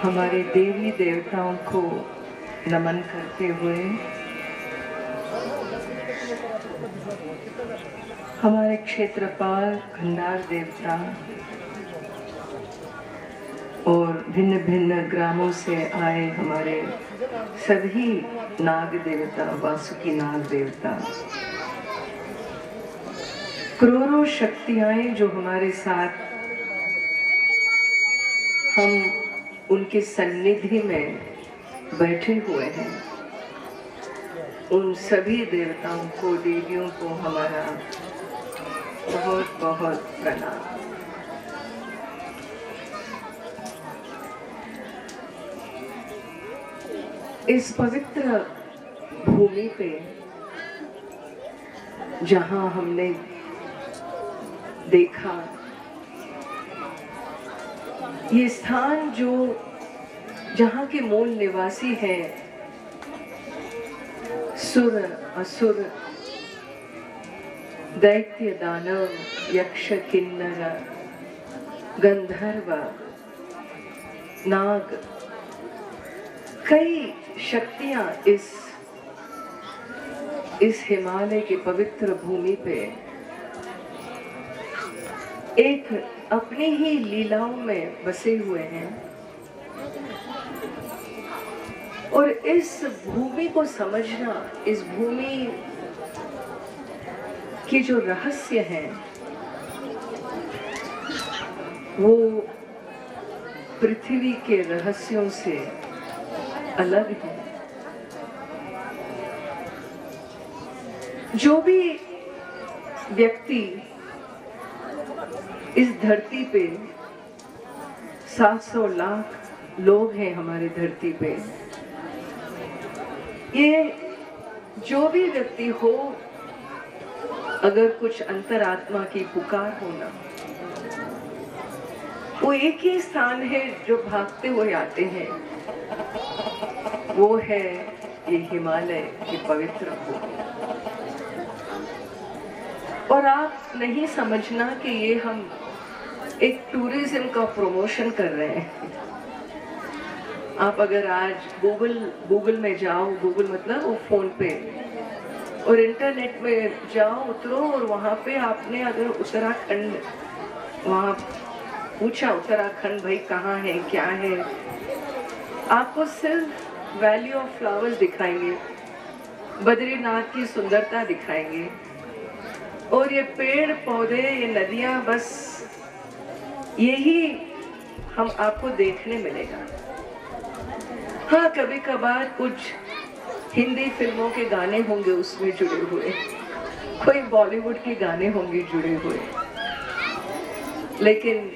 हमारे देवी देवताओं को नमन करते हुए हमारे क्षेत्रपाल खंडार देवता और भिन्न भिन्न ग्रामों से आए हमारे सभी नाग देवता, वासुकी नाग देवता, करोड़ों शक्तियाँ जो हमारे साथ हम उनके सन्निधि में बैठे हुए हैं, उन सभी देवताओं को, देवियों को हमारा बहुत बहुत प्रणाम। इस पवित्र भूमि पे जहां हमने देखा ये स्थान जो जहाँ के मूल निवासी हैं सुर, असुर, दैत्य, दानव, यक्ष, किन्नर, गंधर्व, नाग, कई शक्तियां इस हिमालय की पवित्र भूमि पे एक अपनी ही लीलाओं में बसे हुए हैं। और इस भूमि को समझना, इस भूमि के जो रहस्य हैं वो पृथ्वी के रहस्यों से अलग है। जो भी व्यक्ति इस धरती पे 700 लाख लोग हैं हमारे धरती पे, ये जो भी व्यक्ति हो, अगर कुछ अंतरात्मा की पुकार हो ना, वो एक ही स्थान है जो भागते हुए आते हैं, वो है ये हिमालय की पवित्र भूमि। और आप नहीं समझना कि ये हम एक टूरिज्म का प्रमोशन कर रहे हैं। आप अगर आज गूगल में जाओ, गूगल मतलब वो फोन पे, और इंटरनेट में जाओ, उतरो, और वहाँ पे आपने अगर उत्तराखंड वहाँ पूछा, उत्तराखंड भाई कहाँ है, क्या है, आपको सिर्फ वैली ऑफ फ्लावर्स दिखाएंगे, बद्रीनाथ की सुंदरता दिखाएंगे, और ये पेड़ पौधे, ये नदियाँ, बस यही हम आपको देखने मिलेगा। हाँ, कभी कभार कुछ हिंदी फिल्मों के गाने होंगे उसमें जुड़े हुए, कोई बॉलीवुड के गाने होंगे जुड़े हुए, लेकिन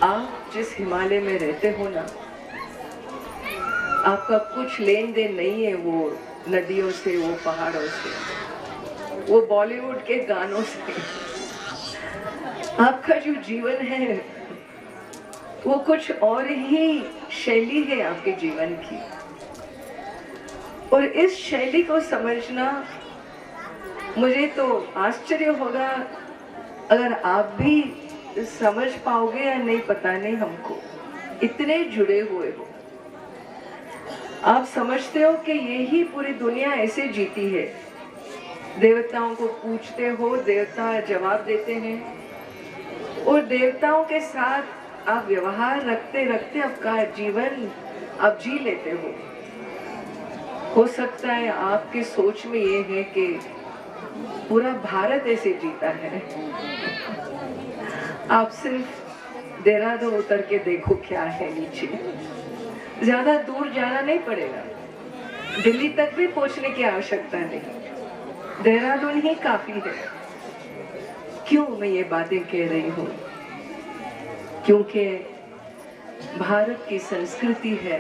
आप जिस हिमालय में रहते हो ना, आपका कुछ लेन देन नहीं है वो नदियों से, वो पहाड़ों से, वो बॉलीवुड के गानों से। आपका जो जीवन है वो कुछ और ही शैली है आपके जीवन की, और इस शैली को समझना, मुझे तो आश्चर्य होगा अगर आप भी समझ पाओगे या नहीं, पता नहीं, हमको इतने जुड़े हुए हो। आप समझते हो कि यही पूरी दुनिया ऐसे जीती है। देवताओं को पूछते हो, देवता जवाब देते हैं, और देवताओं के साथ आप व्यवहार रखते रखते आपका जीवन आप जी लेते हो सकता है आपकी सोच में ये है कि पूरा भारत ऐसे जीता है। आप सिर्फ देहरादून उतर के देखो क्या है नीचे, ज्यादा दूर जाना नहीं पड़ेगा, दिल्ली तक भी पहुंचने की आवश्यकता नहीं, देहरादून ही काफी है। क्यों मैं ये बातें कह रही हूँ? क्योंकि भारत की संस्कृति है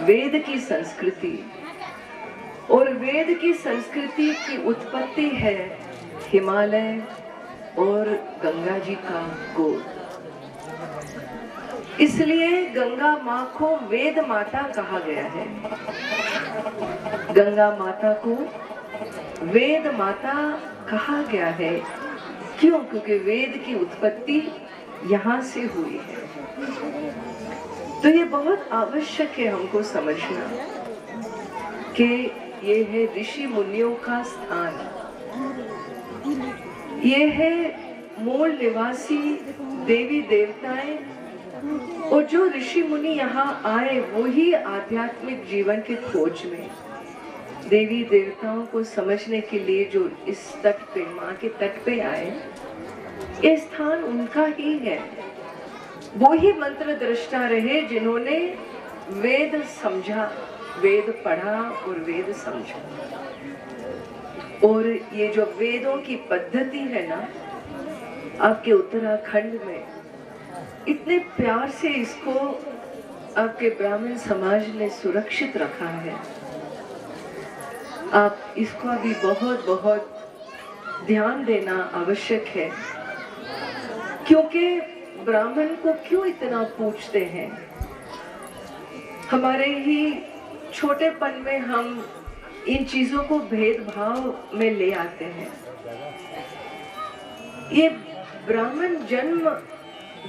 वेद की संस्कृति, और वेद की संस्कृति की उत्पत्ति है हिमालय और गंगा जी का गोद। इसलिए गंगा माँ को वेद माता कहा गया है। गंगा माता को वेद माता कहा गया है। क्यों? क्योंकि वेद की उत्पत्ति यहाँ से हुई है। तो ये बहुत आवश्यक है हमको समझना कि ये है ऋषि मुनियों का स्थान, ये है मूल निवासी देवी देवताएं, और जो ऋषि मुनि यहाँ आए वो ही आध्यात्मिक जीवन के खोज में देवी देवताओं को समझने के लिए जो इस तट पे, माँ के तट पे आए, ये स्थान उनका ही है। वो ही मंत्र दृष्टा रहे जिन्होंने वेद समझा, वेद पढ़ा और वेद समझा। और ये जो वेदों की पद्धति है ना, आपके उत्तराखंड में इतने प्यार से इसको आपके ब्राह्मण समाज ने सुरक्षित रखा है। आप इसको अभी बहुत बहुत ध्यान देना आवश्यक है, क्योंकि ब्राह्मण को क्यों इतना पूछते हैं? हमारे ही छोटेपन में हम इन चीजों को भेदभाव में ले आते हैं। ये ब्राह्मण जन्म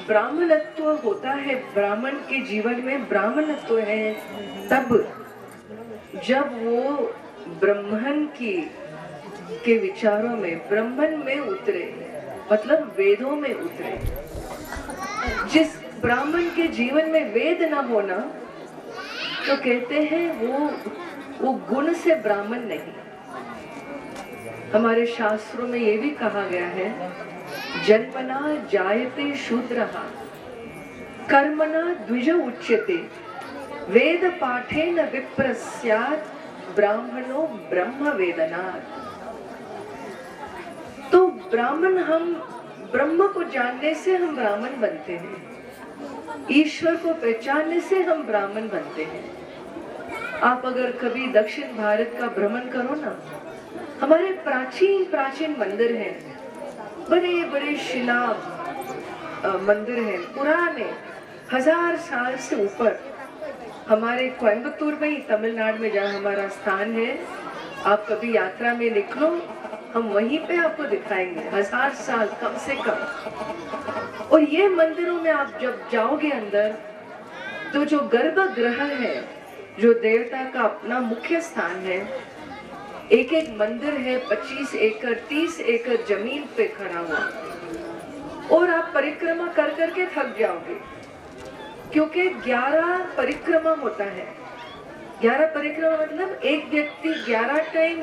ब्राह्मणत्व होता है, ब्राह्मण के जीवन में ब्राह्मणत्व है तब जब वो ब्राह्मण के विचारों में, ब्राह्मण में उतरे, मतलब वेदों में उतरे। जिस ब्राह्मण के जीवन में वेद न होना, तो कहते हैं वो गुण से ब्राह्मण नहीं। हमारे शास्त्रों में ये भी कहा गया है, जन्मना जायते शूद्रः कर्मणा द्विज उच्यते वेद पाठेन विप्र स्यात् ब्राह्मणो ब्रह्म वेदनात्। तो ब्राह्मण, हम ब्रह्म को जानने से हम ब्राह्मण बनते हैं, ईश्वर को पहचानने से हम ब्राह्मण बनते हैं। आप अगर कभी दक्षिण भारत का भ्रमण करो ना, हमारे प्राचीन प्राचीन मंदिर हैं, बड़े बड़े शिला मंदिर हैं, पुराने 1000 साल से ऊपर। हमारे कोयम्बतूर में ही, तमिलनाडु में जहाँ हमारा स्थान है, आप कभी यात्रा में निकलो, हम वहीं पे आपको दिखाएंगे, 1000 साल कम से कम। और ये मंदिरों में आप जब जाओगे अंदर, तो जो गर्भगृह है, जो देवता का अपना मुख्य स्थान है, एक एक मंदिर है 25 एकड़ 30 एकड़ जमीन पे खड़ा हुआ, और आप परिक्रमा कर करके थक जाओगे, क्योंकि 11 परिक्रमा होता है। 11 परिक्रमा मतलब एक व्यक्ति 11 टाइम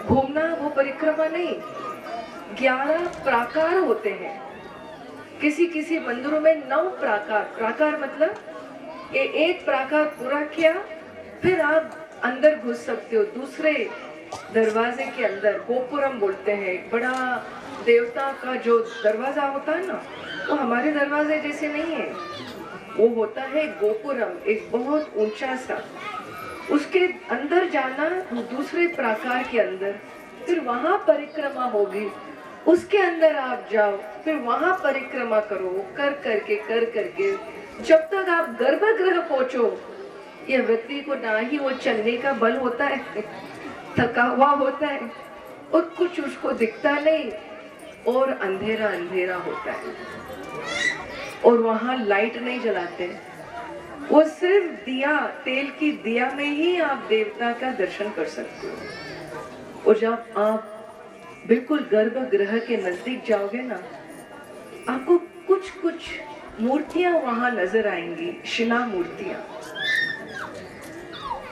घूमना, वो परिक्रमा नहीं, 11 प्राकार होते हैं। किसी किसी मंदिरों में 9 प्राकार मतलब एक प्राकार पूरा किया, फिर आप अंदर घुस सकते हो दूसरे दरवाजे के अंदर। गोपुरम बोलते हैं, बड़ा देवता का जो दरवाजा होता है ना, वो हमारे दरवाजे जैसे नहीं है, वो होता है गोपुरम, एक बहुत ऊंचा सा। उसके अंदर जाना, दूसरे प्राकार के अंदर, फिर वहां परिक्रमा होगी, उसके अंदर आप जाओ, फिर वहां परिक्रमा करो, कर करके जब तक आप गर्भगृह पहुंचो, यह व्यक्ति को ना ही वो चलने का बल होता है, थका हुआ होता है, और कुछ उसको दिखता नहीं, और अंधेरा अंधेरा होता है, और वहां लाइट नहीं जलाते, वो सिर्फ दिया, तेल की दिया में ही आप देवता का दर्शन कर सकते हो। और जब आप बिल्कुल गर्भगृह के नजदीक जाओगे ना, आपको कुछ कुछ मूर्तियां वहां नजर आएंगी, शिला मूर्तियां,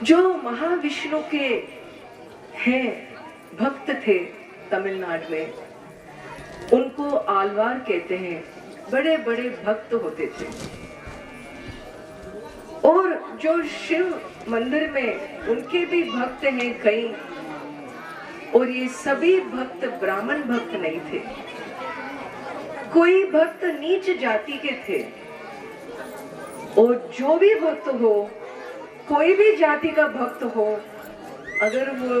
जो महाविष्णु के हैं, भक्त थे तमिलनाडु में, उनको आलवार कहते हैं, बड़े बड़े भक्त होते थे। और जो शिव मंदिर में, उनके भी भक्त हैं कई, और ये सभी भक्त ब्राह्मण भक्त नहीं थे, कोई भक्त नीच जाति के थे। और जो भी भक्त हो, कोई भी जाति का भक्त हो, अगर वो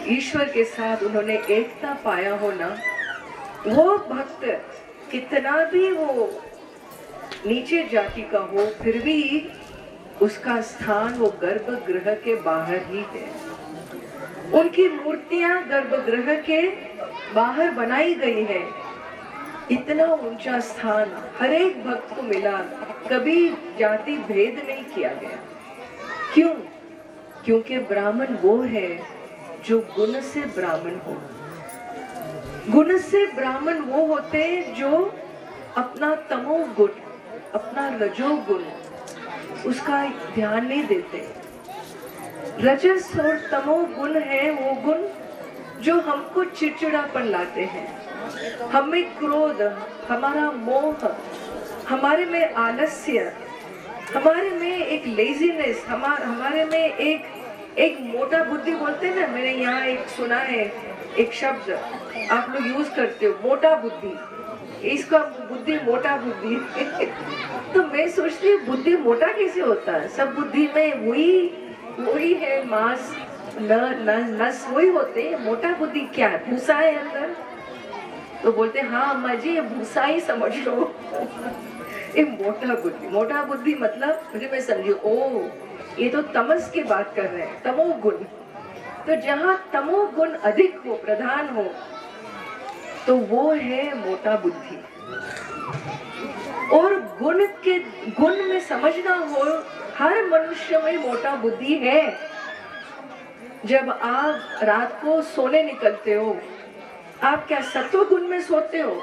ईश्वर के साथ उन्होंने एकता पाया हो ना, वो भक्त कितना भी वो नीचे जाति का हो, फिर भी उसका स्थान वो गर्भगृह के बाहर ही है। उनकी मूर्तियां गर्भगृह के बाहर बनाई गई है, इतना ऊंचा स्थान हर एक भक्त को मिला, कभी जाति भेद नहीं किया गया। क्यों? क्योंकि ब्राह्मण वो है जो गुण से ब्राह्मण हो। गुण से ब्राह्मण वो होते हैं जो अपना तमोगुण, अपना रजोगुण, उसका ध्यान नहीं देते। रजस और तमोगुण है वो गुण जो हमको चिड़चिड़ापन लाते हैं, हमें क्रोध, हमारा मोह, हमारे में आलस्य, हमारे में एक लेजीनेस, हमारे में एक मोटा बुद्धि बोलते हैं ना। मैंने यहाँ एक सुना है, एक शब्द आप लोग यूज करते हो, मोटा बुद्धि, इसका बुद्धि मोटा बुद्धि तो मैं सोचती हूँ बुद्धि मोटा कैसे होता है? सब बुद्धि में वही है, मांस नस वही होते हैं। मोटा बुद्धि क्या है? भूसा है अंदर। तो बोलते हैं हाँ अम्मा जी ये भूसा ही समझ लो ये मोटा बुद्धि मतलब मुझे मैं समझी, ओ ये तो तमस की बात कर रहे हैं, तमोगुण। तो जहाँ तमोगुण अधिक हो, प्रधान हो, तो वो है मोटा बुद्धि। और गुण में समझना हो, हर मनुष्य में मोटा बुद्धि है। जब आप रात को सोने निकलते हो, आप क्या सत्व गुण में सोते हो?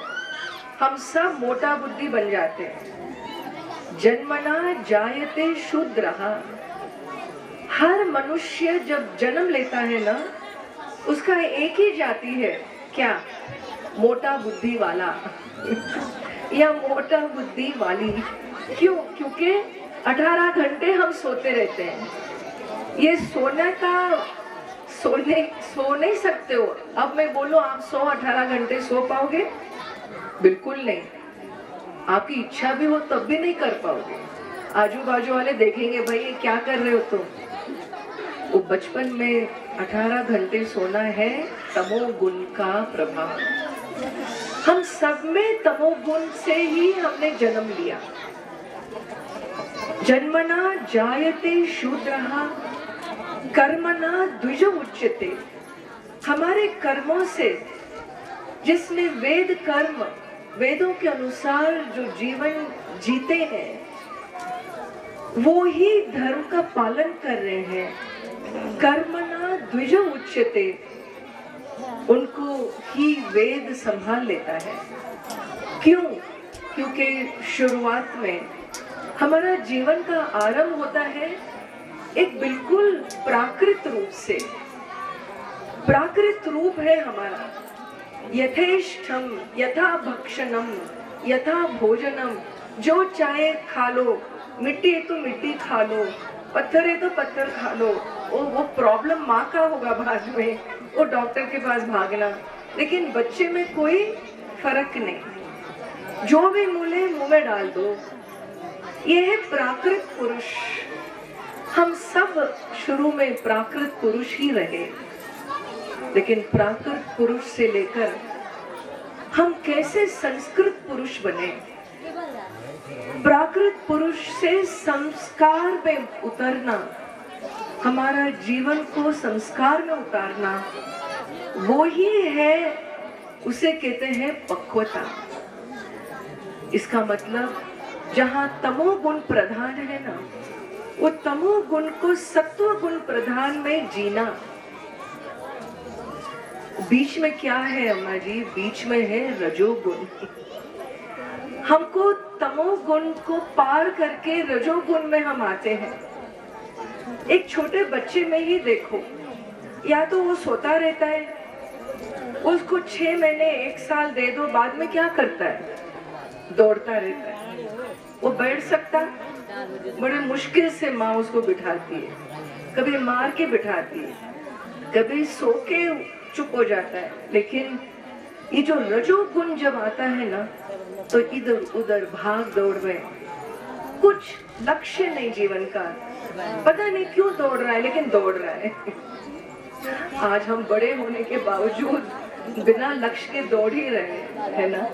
हम सब मोटा बुद्धि बन जाते हैं। जन्मना जायते शूद्रः, हर मनुष्य जब जन्म लेता है ना, उसका एक ही जाति है, क्या? मोटा बुद्धि वाला या मोटा बुद्धि वाली। क्यों? क्योंकि 18 घंटे हम सोते रहते हैं। ये सो नहीं सकते हो। अब मैं बोलूं आप 18 घंटे सो पाओगे? बिल्कुल नहीं। आपकी इच्छा भी हो तब भी नहीं कर पाओगे। आजू बाजू वाले देखेंगे भाई ये क्या कर रहे हो तुम। वो बचपन में 18 घंटे सोना है तमोगुण का प्रभाव। हम सब में तमोगुण से ही हमने जन्म लिया। जन्मना जायते शूद्रः कर्मणा द्विज उच्यते। हमारे कर्मों से, जिसने वेदों के अनुसार जो जीवन जीते हैं, वो ही धर्म का पालन कर रहे हैं। कर्मणा द्विज उच्यते, उनको ही वेद संभाल लेता है। क्यों? क्योंकि शुरुआत में हमारा जीवन का आरंभ होता है एक बिल्कुल प्राकृत रूप से। प्राकृत रूप है हमारा यथेष्टम, यथा भक्षणम, यथा भोजनम। जो चाहे खा लो, मिट्टी है तो मिट्टी खा लो, पत्थर है तो पत्थर खा लो। वो प्रॉब्लम माँ का होगा बाद में, वो डॉक्टर के पास भागना। लेकिन बच्चे में कोई फर्क नहीं, जो भी मिले मुंह में डाल दो। ये है प्राकृत पुरुष। हम सब शुरू में प्राकृत पुरुष ही रहे, लेकिन प्राकृत पुरुष से लेकर हम कैसे संस्कृत पुरुष बने। प्राकृत पुरुष से संस्कार में उतरना, हमारा जीवन को संस्कार में उतारना, वो ही है, उसे कहते हैं पक्वता। इसका मतलब जहाँ तमोगुण प्रधान है ना, वो तमोगुण को सत्व गुण प्रधान में जीना। बीच में क्या है अम्मा जी? बीच में है रजोगुण। हमको तमोगुण को पार करके रजोगुण में हम आते हैं। एक छोटे बच्चे में ही देखो, या तो वो सोता रहता है, उसको 6 महीने 1 साल दे दो, बाद में क्या करता है? दौड़ता रहता है। वो बैठ सकता, बड़े मुश्किल से माँ उसको बिठाती है, कभी मार के बिठाती है, कभी सो के चुप हो जाता है। लेकिन ये जो रजोगुण जब आता है ना, तो इधर उधर भाग दौड़ में, कुछ लक्ष्य नहीं जीवन का, पता नहीं क्यों दौड़ रहा है, लेकिन दौड़ रहा है। आज हम बड़े होने के बावजूद बिना लक्ष्य के दौड़ ही रहे है ना।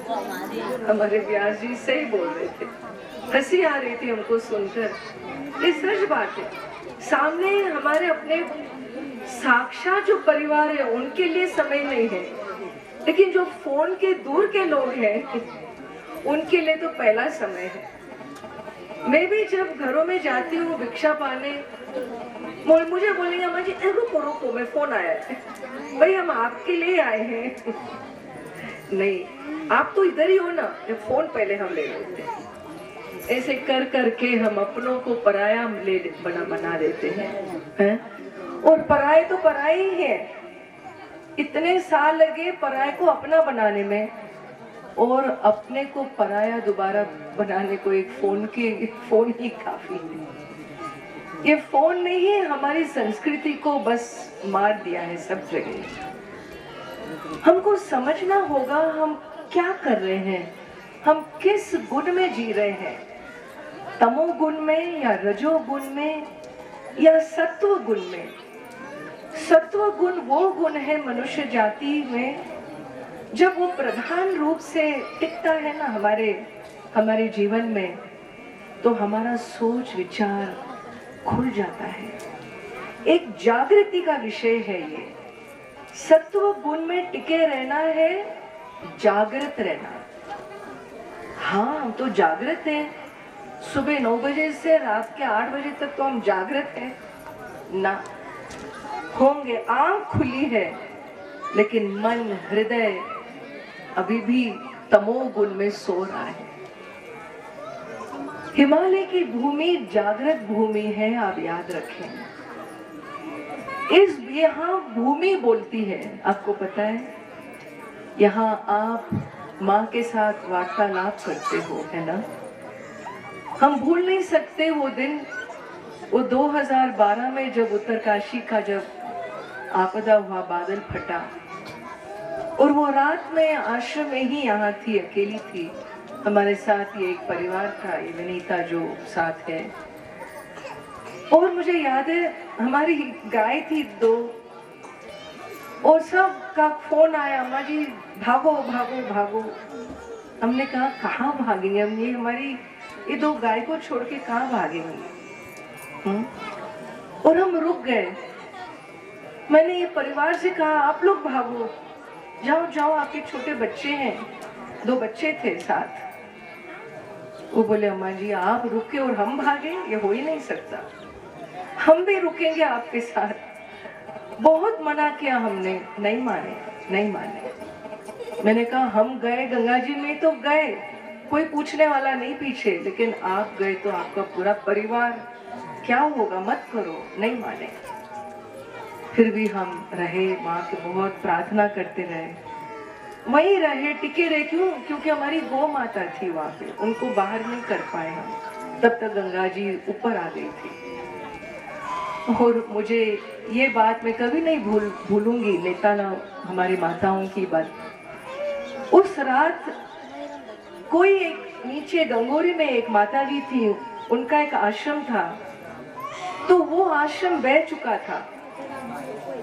हमारे व्यास जी सही बोल रहे थे, हंसी आ रही थी हमको सुनकर। ये सच बात है। सामने हमारे अपने साक्षात जो परिवार है, उनके लिए समय नहीं है। लेकिन जो फोन के दूर के लोग हैं उनके लिए तो पहला समय है। मैं भी जब घरों में जाती हूँ भिक्षा पाने, मुझे बोलेंगे अम्मा जी रुको रुको, मैं फोन आया है। भाई हम आपके लिए आए हैं। नहीं, आप तो इधर ही हो ना, फोन पहले हम ले लेते हैं। ऐसे कर करके हम अपनों को पराया बना देते हैं। और पराये तो पराये ही है। इतने साल लगे पराये को अपना बनाने में, और अपने को पराया दोबारा बनाने को एक फोन ही काफी है। ये फोन ने ही हमारी संस्कृति को बस मार दिया है सब जगह। हमको समझना होगा हम क्या कर रहे हैं, हम किस गुण में जी रहे हैं, तमोगुण में या रजोगुण में या सत्व गुण में। सत्व गुण वो गुण है मनुष्य जाति में जब वो प्रधान रूप से टिकता है ना हमारे जीवन में, तो हमारा सोच विचार खुल जाता है। एक जागृति का विषय है ये। सत्व गुण में टिके रहना है, जागृत रहना। हाँ, हम तो जागृत हैं। सुबह 9 बजे से रात के 8 बजे तक तो हम जागृत हैं ना, होंगे, आंख खुली है, लेकिन मन हृदय अभी भी तमोगुण में सो रहा है। हिमालय की भूमि जागृत भूमि है, आप याद रखें। यहाँ भूमि बोलती है, आपको पता है। यहाँ आप माँ के साथ वार्तालाप करते हो, है ना। हम भूल नहीं सकते वो दिन, वो 2012 में जब उत्तरकाशी का जब आपदा हुआ, बादल फटा, और वो रात में आश्रम में ही यहाँ थी, अकेली थी। हमारे साथ ये एक परिवार था, ये विनीता जो साथ है। और मुझे याद है हमारी गाय थी 2, और सब का फोन आया, अम्मा जी भागो भागो भागो। हमने कहा कहाँ भागेंगे हम, ये 2 गाय को छोड़ के कहाँ भागेंगे। और हम रुक गए। मैंने ये परिवार से कहा आप लोग भागो, जाओ जाओ, आपके छोटे बच्चे हैं, 2 बच्चे थे साथ। वो बोले अम्मा जी आप रुके और हम भागे, ये हो ही नहीं सकता, हम भी रुकेंगे आपके साथ। बहुत मना किया हमने, नहीं माने। मैंने कहा हम गए गंगा जी में तो गए, कोई पूछने वाला नहीं पीछे, लेकिन आप गए तो आपका पूरा परिवार क्या होगा, मत करो। नहीं माने। फिर भी हम रहे, माँ के बहुत प्रार्थना करते रहे, वहीं रहे, टिके रहे। क्यों? क्योंकि हमारी गौ माता थी वहां पे, उनको बाहर नहीं कर पाए हम। तब तक गंगा जी ऊपर आ गई थी। और मुझे ये बात मैं कभी नहीं भूलूंगी, नेताला हमारी माताओं की बात। उस रात कोई एक नीचे गंगोरी में एक माता जी थी, उनका एक आश्रम था, तो वो आश्रम बह चुका था।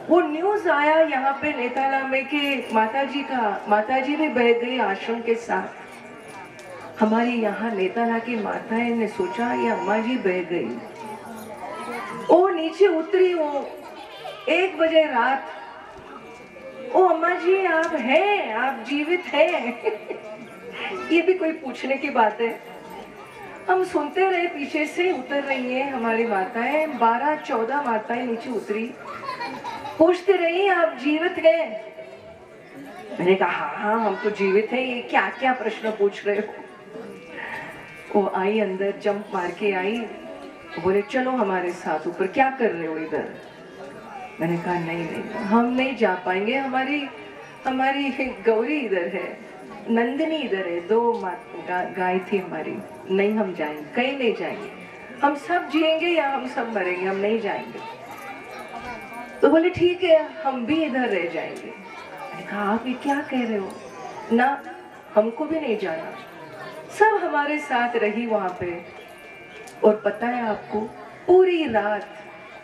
वो न्यूज आया यहाँ पे नेताला में कि माता जी भी बह गई आश्रम के साथ। हमारी यहाँ नेताला की माताएं ने सोचा ये अम्मा जी बह गई। वो नीचे उतरी, वो 1 बजे रात, ओ अम्मा जी आप हैं, आप जीवित हैं। ये भी कोई पूछने की बात है। हम सुनते रहे, पीछे से उतर रही हैं हमारी माताएं, 12-14 माताएं नीचे उतरी, पूछते रही आप जीवित हैं। मैंने कहा हाँ हम तो जीवित हैं, ये क्या क्या प्रश्न पूछ रहे हो। वो आई अंदर, जंप मार के आई, बोले चलो हमारे साथ ऊपर, क्या कर रहे हो इधर। मैंने कहा नहीं हम नहीं जा पाएंगे, हमारी गौरी इधर है, नंदिनी इधर है, 2 गाय थी हमारी, नहीं हम जाएंगे, कहीं नहीं जाएंगे, हम सब जिएंगे या हम सब मरेंगे, हम नहीं जाएंगे। तो बोले ठीक है हम भी इधर रह जाएंगे। मैंने कहा आप ये क्या कह रहे हो, ना हमको भी नहीं जाना। सब हमारे साथ रही वहां पे। और पता है आपको, पूरी रात,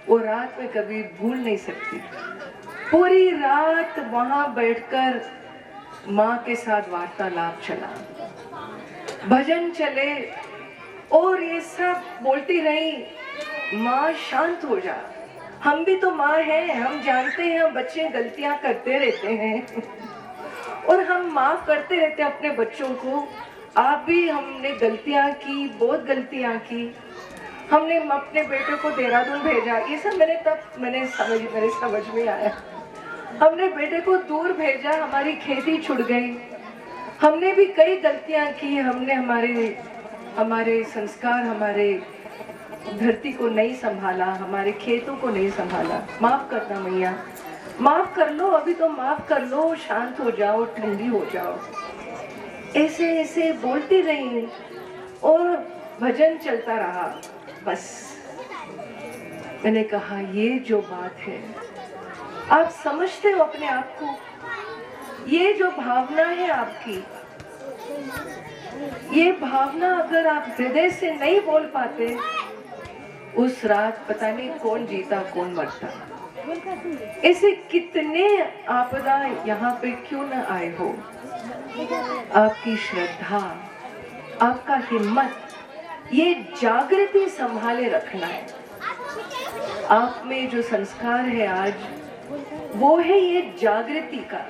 वो रात में कभी भूल नहीं सकती, पूरी रात वहां बैठकर माँ के साथ वार्तालाप चला, भजन चले, और ये सब बोलती रही माँ शांत हो जा, हम भी तो माँ हैं, हम जानते हैं हम बच्चे गलतियां करते रहते हैं। और हम माफ करते रहते अपने बच्चों को। आप भी, हमने गलतियां की, बहुत गलतियां की। हमने अपने बेटे को देहरादून भेजा, ये सब मेरे समझ में आया। हमने बेटे को दूर भेजा, हमारी खेती छुट गई। हमने भी कई गलतियां की। हमने हमारे संस्कार, हमारे धरती को नहीं संभाला, हमारे खेतों को नहीं संभाला। माफ करना मैया, माफ कर लो, अभी तो माफ कर लो, शांत हो जाओ, ठंडी हो जाओ। ऐसे ऐसे बोलती रही और भजन चलता रहा। बस मैंने कहा ये जो बात है, आप समझते हो अपने आप को? ये जो भावना है आपकी, ये भावना अगर आप हृदय से नहीं बोल पाते, उस रात पता नहीं कौन जीता कौन मरता। ऐसे कितने आपदा यहाँ पे क्यों न आए हो। आपकी श्रद्धा, आपका हिम्मत, ये जागृति संभाले रखना है। आप में जो संस्कार है आज, वो है ये जागृति का।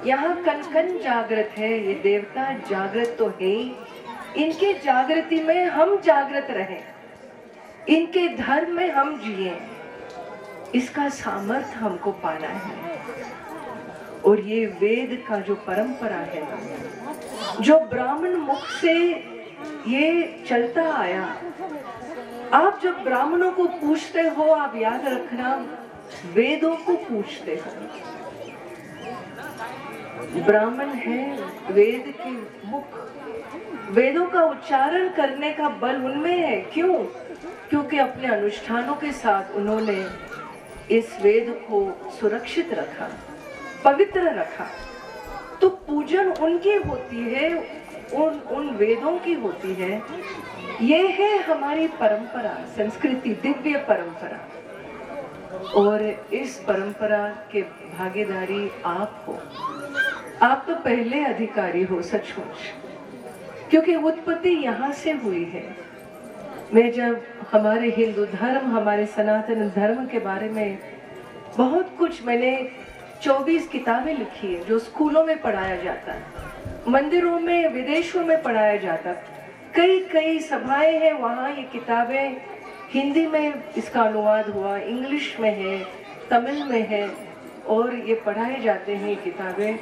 यहाँ कन कन जागृत है, ये देवता जागृत तो है। इनके जागृति में हम जागृत रहें, इनके धर्म में हम जिए, इसका सामर्थ्य हमको पाना है। और ये वेद का जो परंपरा है, जो ब्राह्मण मुख से ये चलता आया। आप जब ब्राह्मणों को पूछते हो, आप याद रखना, वेदों को पूछते हो। ब्राह्मण है वेद के मुख, वेदों का उच्चारण करने का बल उनमें है। क्यों? क्योंकि अपने अनुष्ठानों के साथ उन्होंने इस वेद को सुरक्षित रखा, पवित्र रखा। तो पूजन उनकी होती है, उन वेदों की होती है। ये है हमारी परंपरा, संस्कृति, दिव्य परंपरा। और इस परंपरा के भागीदारी आप हो। आप तो पहले अधिकारी हो सचमुच, क्योंकि उत्पत्ति यहाँ से हुई है। मैं जब हमारे हिंदू धर्म, हमारे सनातन धर्म के बारे में बहुत कुछ, मैंने 24 किताबें लिखी है जो स्कूलों में पढ़ाया जाता है, मंदिरों में, विदेशों में पढ़ाया जाता है। कई सभाएं हैं, वहाँ ये किताबें हिंदी में इसका अनुवाद हुआ, इंग्लिश में है, तमिल में है, और ये पढ़ाए जाते हैं किताबें।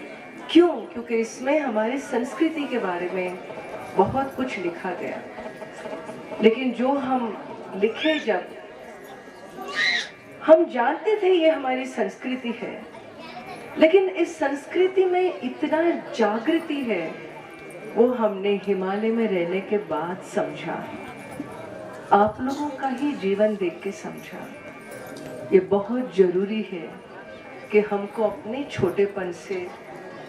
क्यों? क्योंकि इसमें हमारी संस्कृति के बारे में बहुत कुछ लिखा गया। लेकिन जो हम लिखे, जब हम जानते थे ये हमारी संस्कृति है, लेकिन इस संस्कृति में इतना जागृति है, वो हमने हिमालय में रहने के बाद समझा। आप लोगों का ही जीवन देख के समझा। ये बहुत जरूरी है कि हमको अपने छोटेपन से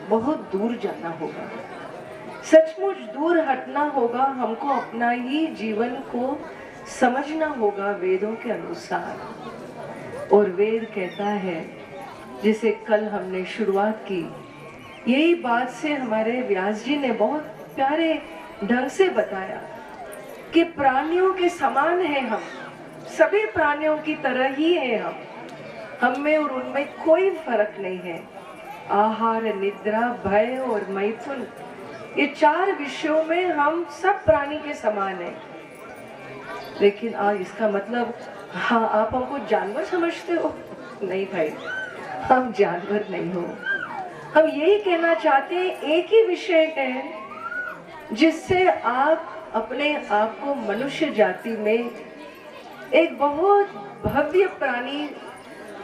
बहुत दूर जाना होगा, सचमुच दूर हटना होगा। हमको अपना ही जीवन को समझना होगा वेदों के अनुसार। और वेद कहता है, जिसे कल हमने शुरुआत की, यही बात से हमारे व्यास जी ने बहुत प्यारे ढंग से बताया कि प्राणियों के समान है हम, सभी प्राणियों की तरह ही है हम में और उनमें कोई फर्क नहीं है। आहार, निद्रा, भय और मैथुन, ये 4 विषयों में हम सब प्राणी के समान हैं। लेकिन इसका मतलब, हाँ, आप हमको जानवर समझते हो? नहीं भाई, हम जानवर नहीं हो। हम यही कहना चाहते हैं, एक ही विषय है जिससे आप अपने आप को मनुष्य जाति में एक बहुत भव्य प्राणी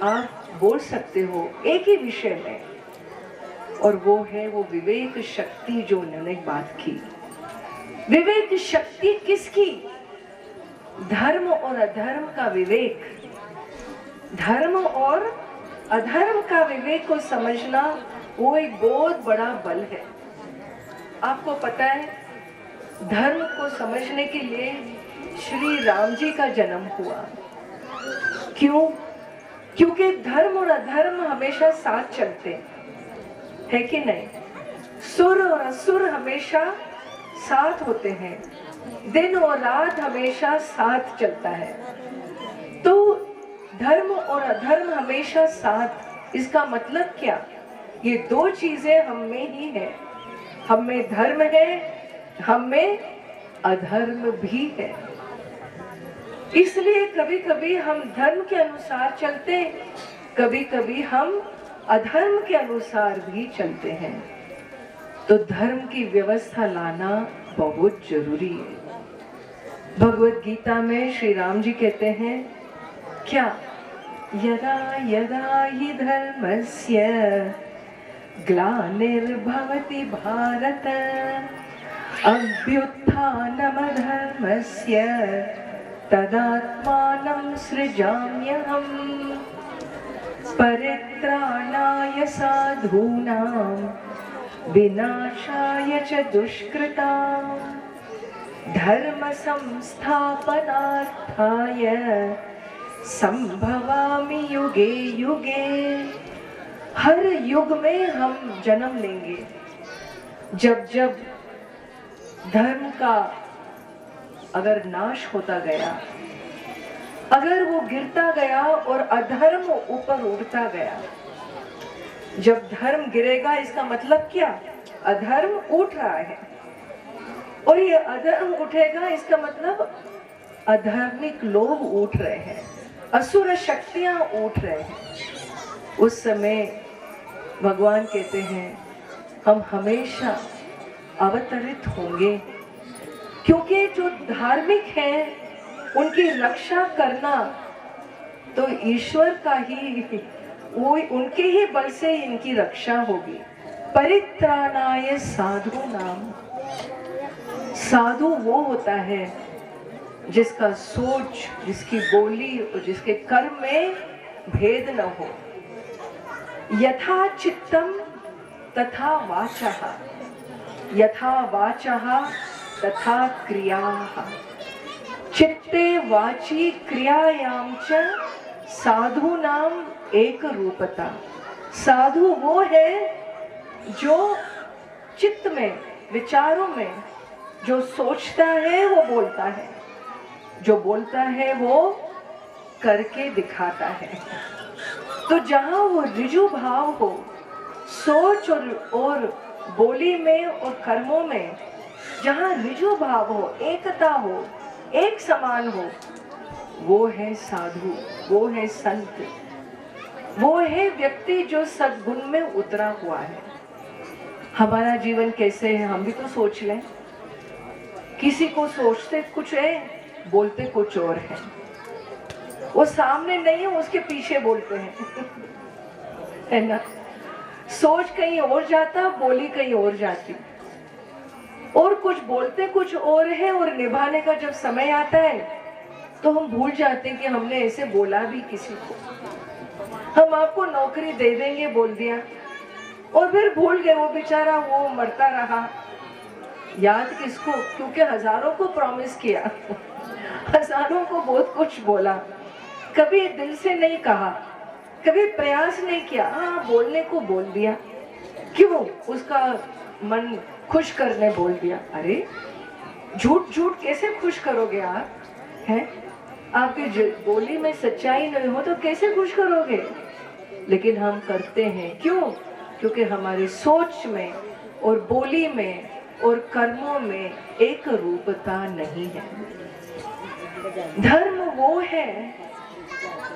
आप बोल सकते हो, एक ही विषय में। और वो है वो विवेक शक्ति, जो उन्होंने बात की। विवेक शक्ति किसकी? धर्म और अधर्म का विवेक। धर्म और अधर्म का विवेक को समझना, वो एक बहुत बड़ा बल है। आपको पता है, धर्म को समझने के लिए श्री राम जी का जन्म हुआ। क्यों? क्योंकि धर्म और अधर्म हमेशा साथ चलते है कि नहीं? सुर और असुर हमेशा साथ होते हैं, दिन और रात हमेशा साथ चलता है। तो धर्म और अधर्म हमेशा साथ, इसका मतलब क्या? ये दो चीजें हम में ही है। हम में धर्म है, हम में अधर्म भी है। इसलिए कभी कभी हम धर्म के अनुसार चलते, कभी कभी हम अधर्म के अनुसार भी चलते हैं। तो धर्म की व्यवस्था लाना बहुत जरूरी है। भगवत गीता में श्री राम जी कहते हैं क्या, यदा यदा हि धर्मस्य ग्लानिर्भवति भारत अभ्युत्थानमधर्मस्य तदात्मानं सृजाम्यहम् परित्राणाय साधूनां विनाशाय च दुष्कृतां धर्म संस्थापनार्थाय संभवामि युगे युगे। हर युग में हम जन्म लेंगे। जब जब धर्म का अगर नाश होता गया, अगर वो गिरता गया और अधर्म ऊपर उठता गया, जब धर्म गिरेगा इसका मतलब क्या, अधर्म उठ रहा है। और ये अधर्म उठेगा इसका मतलब अधार्मिक लोग उठ रहे हैं, असुर शक्तियां उठ रहे हैं। उस समय भगवान कहते हैं हम हमेशा अवतरित होंगे, क्योंकि जो धार्मिक हैं उनकी रक्षा करना तो ईश्वर का ही, वो उनके ही बल से इनकी रक्षा होगी। परित्राणाय साधु नाम, साधु वो होता है जिसका सोच, जिसकी बोली और जिसके कर्म में भेद न हो। यथा चित्तम तथा वाचः, यथा वाचः तथा क्रियाः, चित्ते वाची क्रियायां च साधूनाम एक रूपता। साधु वो है जो चित्त में, विचारों में जो सोचता है वो बोलता है, जो बोलता है वो करके दिखाता है। तो जहाँ वो ऋजु भाव हो, सोच और बोली में और कर्मों में जहाँ ऋजु भाव हो, एकता हो, एक समान हो, वो है साधु, वो है संत, वो है व्यक्ति जो सद्गुण में उतरा हुआ है। हमारा जीवन कैसे है हम भी तो सोच लें। किसी को सोचते कुछ है, बोलते कुछ और है। वो सामने नहीं है, उसके पीछे बोलते हैं है ना। सोच कहीं और जाता, बोली कहीं और जाती, और कुछ बोलते कुछ और है, और निभाने का जब समय आता है तो हम भूल जाते हैं कि हमने ऐसे बोला भी किसी को। हम आपको नौकरी दे देंगे बोल दिया, और फिर भूल गए, वो बेचारा वो मरता रहा। याद किसको, क्योंकि हजारों को प्रॉमिस किया हजारों को बहुत कुछ बोला, कभी दिल से नहीं कहा, कभी प्रयास नहीं किया, हाँ बोलने को बोल दिया। क्यों? उसका मन खुश करने बोल दिया। अरे झूठ झूठ कैसे खुश करोगे आप, हैं? आपकी बोली में सच्चाई नहीं हो तो कैसे खुश करोगे? लेकिन हम करते हैं। क्यों? क्योंकि हमारी सोच में और बोली में और कर्मों में एक रूपता नहीं है। धर्म वो है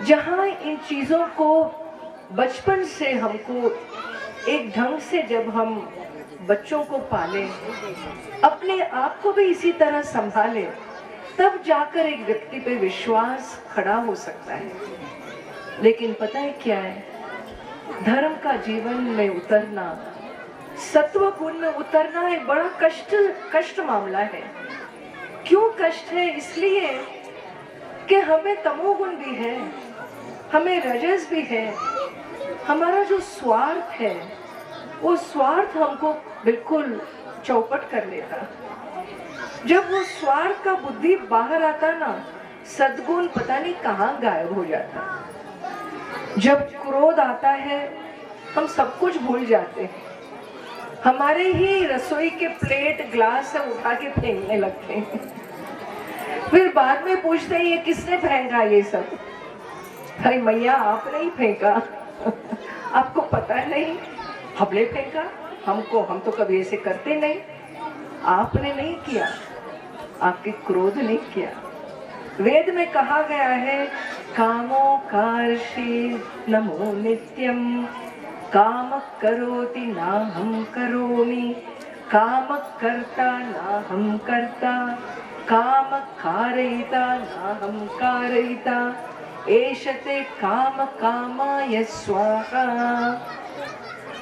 जहाँ इन चीजों को बचपन से हमको एक ढंग से, जब हम बच्चों को पाले, अपने आप को भी इसी तरह संभाले, तब जाकर एक व्यक्ति पे विश्वास खड़ा हो सकता है। लेकिन पता है क्या है, धर्म का जीवन में उतरना, सत्व गुण में उतरना एक बड़ा कष्ट मामला है। क्यों कष्ट है? इसलिए कि हमें तमोगुण भी है, हमें रजस भी है। हमारा जो स्वार्थ है, वो स्वार्थ हमको बिल्कुल चौपट कर लेता। जब वो स्वार्थ का बुद्धि बाहर आता ना, सद्गुण पता नहीं कहाँ गायब हो जाता। जब क्रोध आता है हम सब कुछ भूल जाते हैं, हमारे ही रसोई के प्लेट ग्लास से उठा के फेंकने लगते हैं। फिर बाद में पूछते हैं ये किसने फेंका ये सब? अरे मैया आपने ही फेंका आपको पता नहीं? हबले फेंका हमको, हम तो कभी ऐसे करते नहीं। आपने नहीं किया, आपके क्रोध नहीं किया। वेद में कहा गया है कामोकार्षे नमो नित्यम, काम करोति नाहं करोमि, काम करता नाहं करता, काम कारयिता नाहं कारयिता, एषते काम कामाय स्वाहा।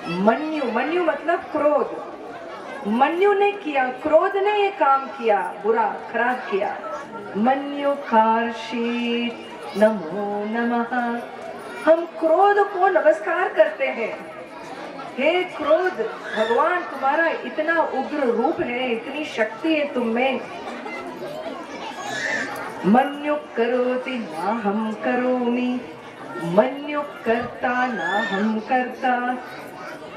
मन्यु, मन्यु मतलब क्रोध, मन्यु ने किया, क्रोध ने ये काम किया, बुरा खराब किया। मन्यु कार्षीत नमो नमः। हम क्रोध को नमस्कार करते हैं। हे क्रोध, भगवान तुम्हारा इतना उग्र रूप है, इतनी शक्ति है तुम में। मन्यु करोति नाहं करोमि, मन्यु करता नाहं करता।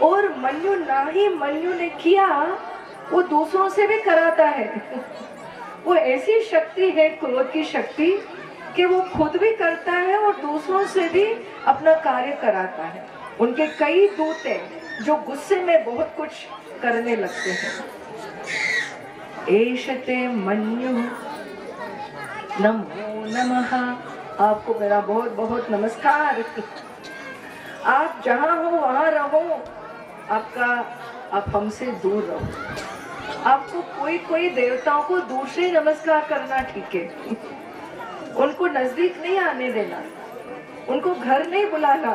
और मन्यु ना ही मन्यु ने किया, वो दूसरों से भी कराता है। वो ऐसी शक्ति है क्रोध की शक्ति कि वो खुद भी करता है और दूसरों से भी अपना कार्य कराता है। उनके कई दूत हैं जो गुस्से में बहुत कुछ करने लगते हैं। एषते मन्यु नमो नमः। आपको मेरा बहुत बहुत नमस्कार। आप जहाँ हो वहाँ रहो, आप हमसे दूर रहो। आपको कोई देवताओं को दूर से नमस्कार करना ठीक है, उनको नजदीक नहीं आने देना, उनको घर नहीं बुलाना,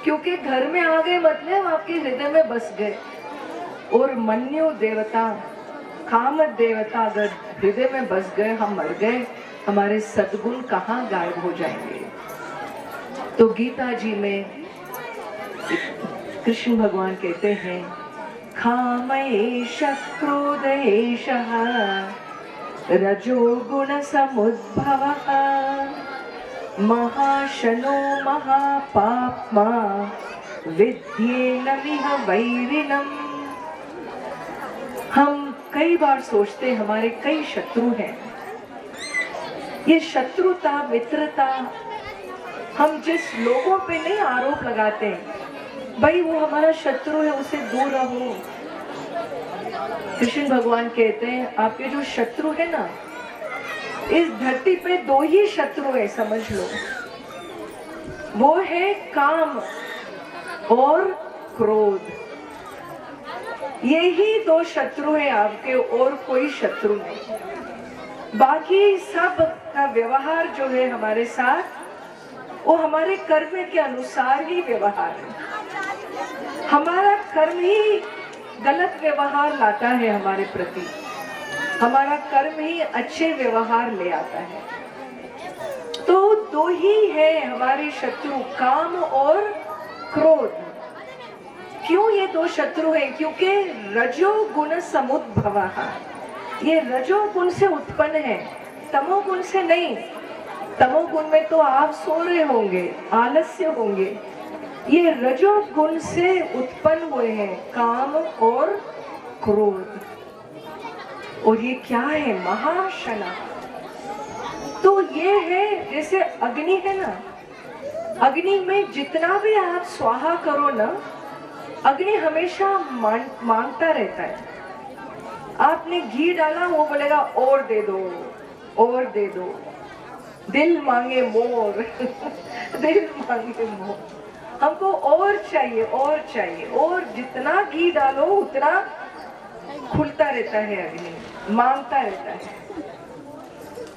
क्योंकि घर में आ गए मतलब आपके हृदय में बस गए। और मन्यु देवता, काम देवता अगर हृदय में बस गए, हम मर गए, हमारे सद्गुण कहाँ गायब हो जाएंगे। तो गीता जी में कृष्ण भगवान कहते हैं काम एष क्रोध एषः रजोगुण समुद्भवः, महाशनो महापाप्मा विद्येन विह वैरिणम्। हम कई बार सोचते हमारे कई शत्रु हैं। ये शत्रुता मित्रता हम जिस लोगों पे नहीं आरोप लगाते हैं, भाई वो हमारा शत्रु है, उसे दूर रहो। कृष्ण भगवान कहते हैं आपके जो शत्रु है ना, इस धरती पे दो ही शत्रु है, समझ लो। वो है काम और क्रोध। यही दो शत्रु है आपके, और कोई शत्रु नहीं। बाकी सब का व्यवहार जो है हमारे साथ, वो हमारे कर्म के अनुसार ही व्यवहार है। हमारा कर्म ही गलत व्यवहार लाता है हमारे प्रति, हमारा कर्म ही अच्छे व्यवहार ले आता है। तो दो ही है हमारे शत्रु, काम और क्रोध। क्यों ये दो शत्रु हैं? क्योंकि रजोगुण समुद्भवः, ये रजोगुण से उत्पन्न है, तमोगुण से नहीं। तमोगुण में तो आप सो रहे होंगे, आलस्य होंगे। ये रजोगुण से उत्पन्न हुए हैं काम और क्रोध। और ये क्या है? महाशना। तो ये है जैसे अग्नि है ना, अग्नि में जितना भी आप स्वाहा करो ना, अग्नि हमेशा मांगता रहता है। आपने घी डाला, वो बोलेगा और दे दो, और दे दो। दिल मांगे मोर दिल मांगे मोर, हमको और चाहिए, और चाहिए। और जितना घी डालो उतना खुलता रहता है अग्नि, मांगता रहता है।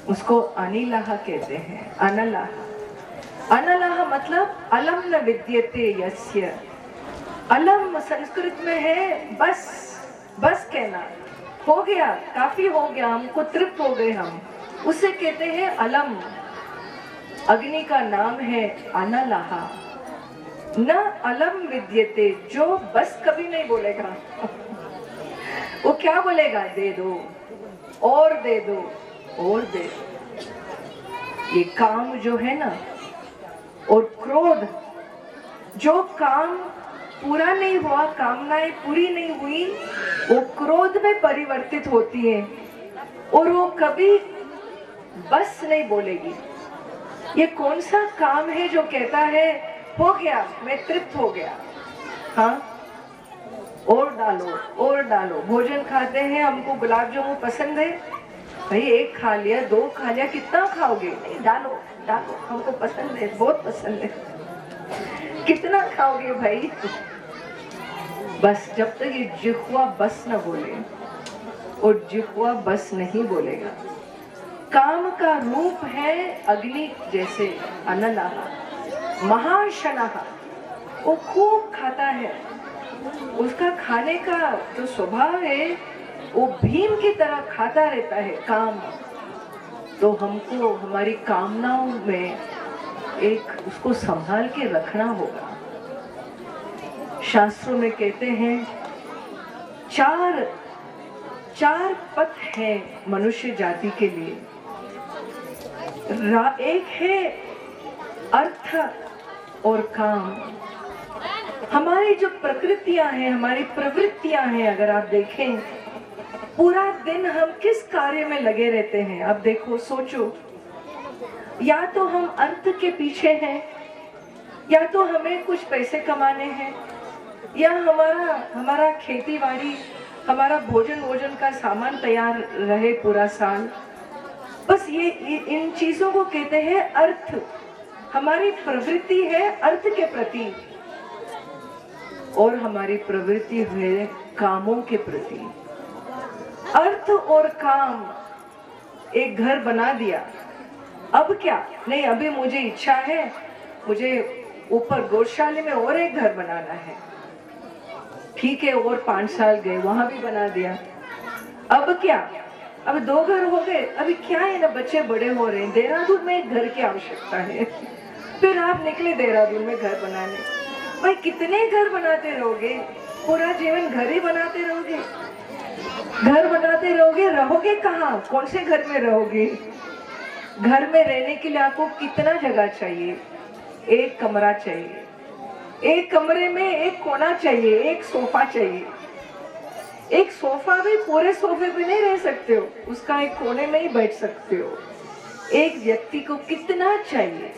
उसको अनिलाह कहते हैं, अनलाह। अनलाह मतलब अलम न विद्यते यस्य। अलम संस्कृत में है बस, बस कहना, हो गया, काफी हो गया, हमको तृप्त हो गए हम, उसे कहते हैं अलम। अग्नि का नाम है अनलाह। न अलम विद्यते, जो बस कभी नहीं बोलेगा वो क्या बोलेगा? दे दो, और दे दो, और दे दो। ये काम जो है ना, और क्रोध, जो काम पूरा नहीं हुआ, कामनाएं पूरी नहीं हुई, वो क्रोध में परिवर्तित होती है और वो कभी बस नहीं बोलेगी। ये कौन सा काम है जो कहता है हो गया, मैं तृप्त हो गया? हाँ, और डालो और डालो। भोजन खाते हैं, हमको गुलाब जामुन पसंद है, भाई एक खा लिया, दो खा लिया, कितना खाओगे? नहीं, डालो डालो, हमको पसंद है, बहुत पसंद है। कितना खाओगे भाई? बस जब तक ये जिह्वा बस न बोले, और जिह्वा बस नहीं बोलेगा। काम का रूप है अग्नि जैसे, अनलः महाशनः, वो खूब खाता है, उसका खाने का जो स्वभाव है वो भीम की तरह खाता रहता है काम। तो हमको हमारी कामनाओं में एक उसको संभाल के रखना होगा। शास्त्रों में कहते हैं चार पथ है मनुष्य जाति के लिए। एक है अर्थ और काम। हमारी जो प्रकृतियां हैं, हमारी प्रवृत्तियां हैं, अगर आप देखें पूरा दिन हम किस कार्य में लगे रहते हैं। अब देखो, सोचो, या तो हम अर्थ के पीछे हैं, या तो हमें कुछ पैसे कमाने हैं, या हमारा खेती बाड़ी, हमारा भोजन का सामान तैयार रहे पूरा साल। बस ये इन चीजों को कहते हैं अर्थ। हमारी प्रवृत्ति है अर्थ के प्रति, और हमारी प्रवृत्ति है कामों के प्रति। अर्थ और काम, एक घर बना दिया, अब क्या? नहीं, अभी मुझे इच्छा है, मुझे ऊपर गौशाले में और एक घर बनाना है। ठीक है, और 5 साल गए, वहां भी बना दिया। अब क्या? अब 2 घर हो गए, अभी क्या है ना, बच्चे बड़े हो रहे हैं, देहरादून में एक घर की आवश्यकता है। फिर आप निकले देहरादून में घर बनाने। भाई कितने घर बनाते रहोगे? पूरा जीवन घर ही बनाते रहोगे? घर बनाते रहोगे, रहोगे कहाँ? कौन से घर में रहोगे? घर में रहने के लिए आपको कितना जगह चाहिए? एक कमरा चाहिए, एक कमरे में एक कोना चाहिए, एक सोफा चाहिए। एक सोफा भी पूरे सोफे पे नहीं रह सकते हो, उसका एक कोने में ही बैठ सकते हो। एक व्यक्ति को कितना चाहिए?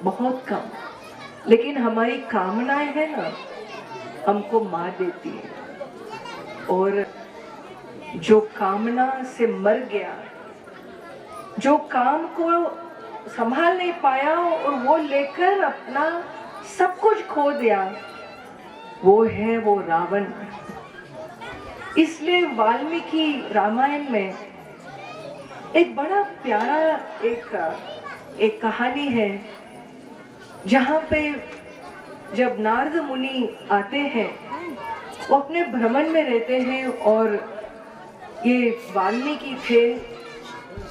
बहुत कम। लेकिन हमारी कामनाएं है ना, हमको मार देती है। और जो कामना से मर गया, जो काम को संभाल नहीं पाया और वो लेकर अपना सब कुछ खो दिया, वो है वो रावण। इसलिए वाल्मीकि रामायण में एक बड़ा प्यारा एक कहानी है, जहाँ पे जब नारद मुनि आते हैं, वो अपने भ्रमण में रहते हैं, और ये वाल्मीकि थे।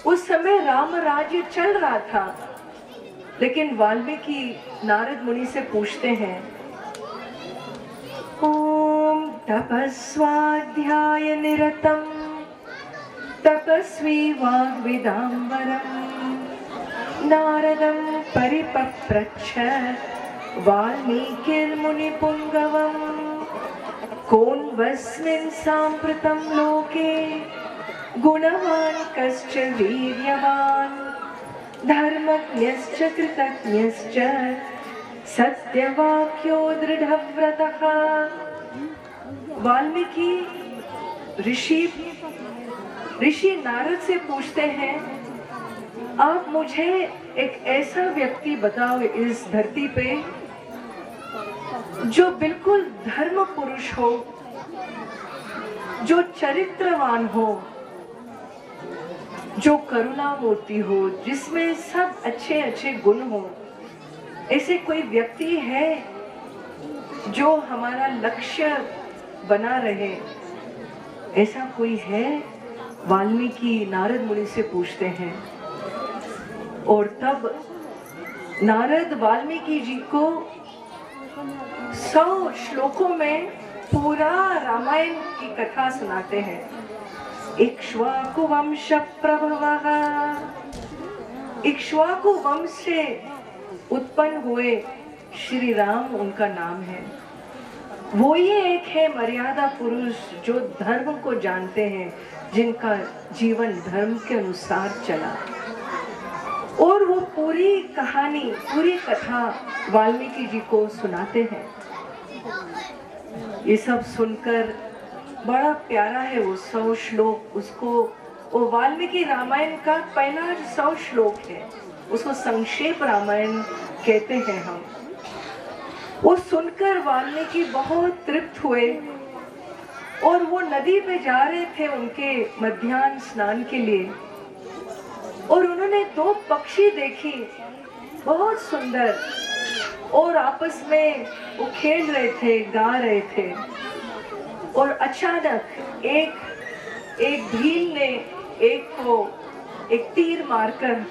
उस समय राम राज्य चल रहा था, लेकिन वाल्मीकि नारद मुनि से पूछते हैं, ओम तपस्वाध्याय निरतम तपस्वी वाग्विदाम्बरम नारदं परिपप्रच्छ वाल्मीकिर्मुनिपुङ्गवम् कोन्वस्मिन् साम्प्रतं लोके गुणवान् कश्च वीर्यवान् धर्मज्ञश्च कृतज्ञश्च सत्यवाक्यो दृढ़व्रतः। वाल्मीकि ऋषि नारद से पूछते हैं, आप मुझे एक ऐसा व्यक्ति बताओ इस धरती पे जो बिल्कुल धर्म पुरुष हो, जो चरित्रवान हो, जो करुणामूर्ति हो, जिसमें सब अच्छे अच्छे गुण हो। ऐसे कोई व्यक्ति है जो हमारा लक्ष्य बना रहे? ऐसा कोई है? वाल्मीकि नारद मुनि से पूछते हैं। और तब नारद वाल्मीकि जी को 100 श्लोकों में पूरा रामायण की कथा सुनाते हैं। इक्ष्वाकु वंश प्रभवः, इक्ष्वाकु वंश से उत्पन्न हुए श्री राम उनका नाम है। वो ये एक है मर्यादा पुरुष जो धर्म को जानते हैं, जिनका जीवन धर्म के अनुसार चला। और वो पूरी कहानी, पूरी कथा वाल्मीकि जी को सुनाते हैं। ये सब सुनकर बड़ा प्यारा है वो 100 श्लोक। उसको वो वाल्मीकि रामायण का पहला 100 श्लोक है, उसको संक्षेप रामायण कहते हैं हम। वो सुनकर वाल्मीकि बहुत तृप्त हुए और वो नदी पे जा रहे थे उनके मध्याह्न स्नान के लिए, और उन्होंने 2 पक्षी देखी बहुत सुंदर, और आपस में वो खेल रहे थे, गा रहे थे। और अचानक एक भील ने एक को एक तीर मारकर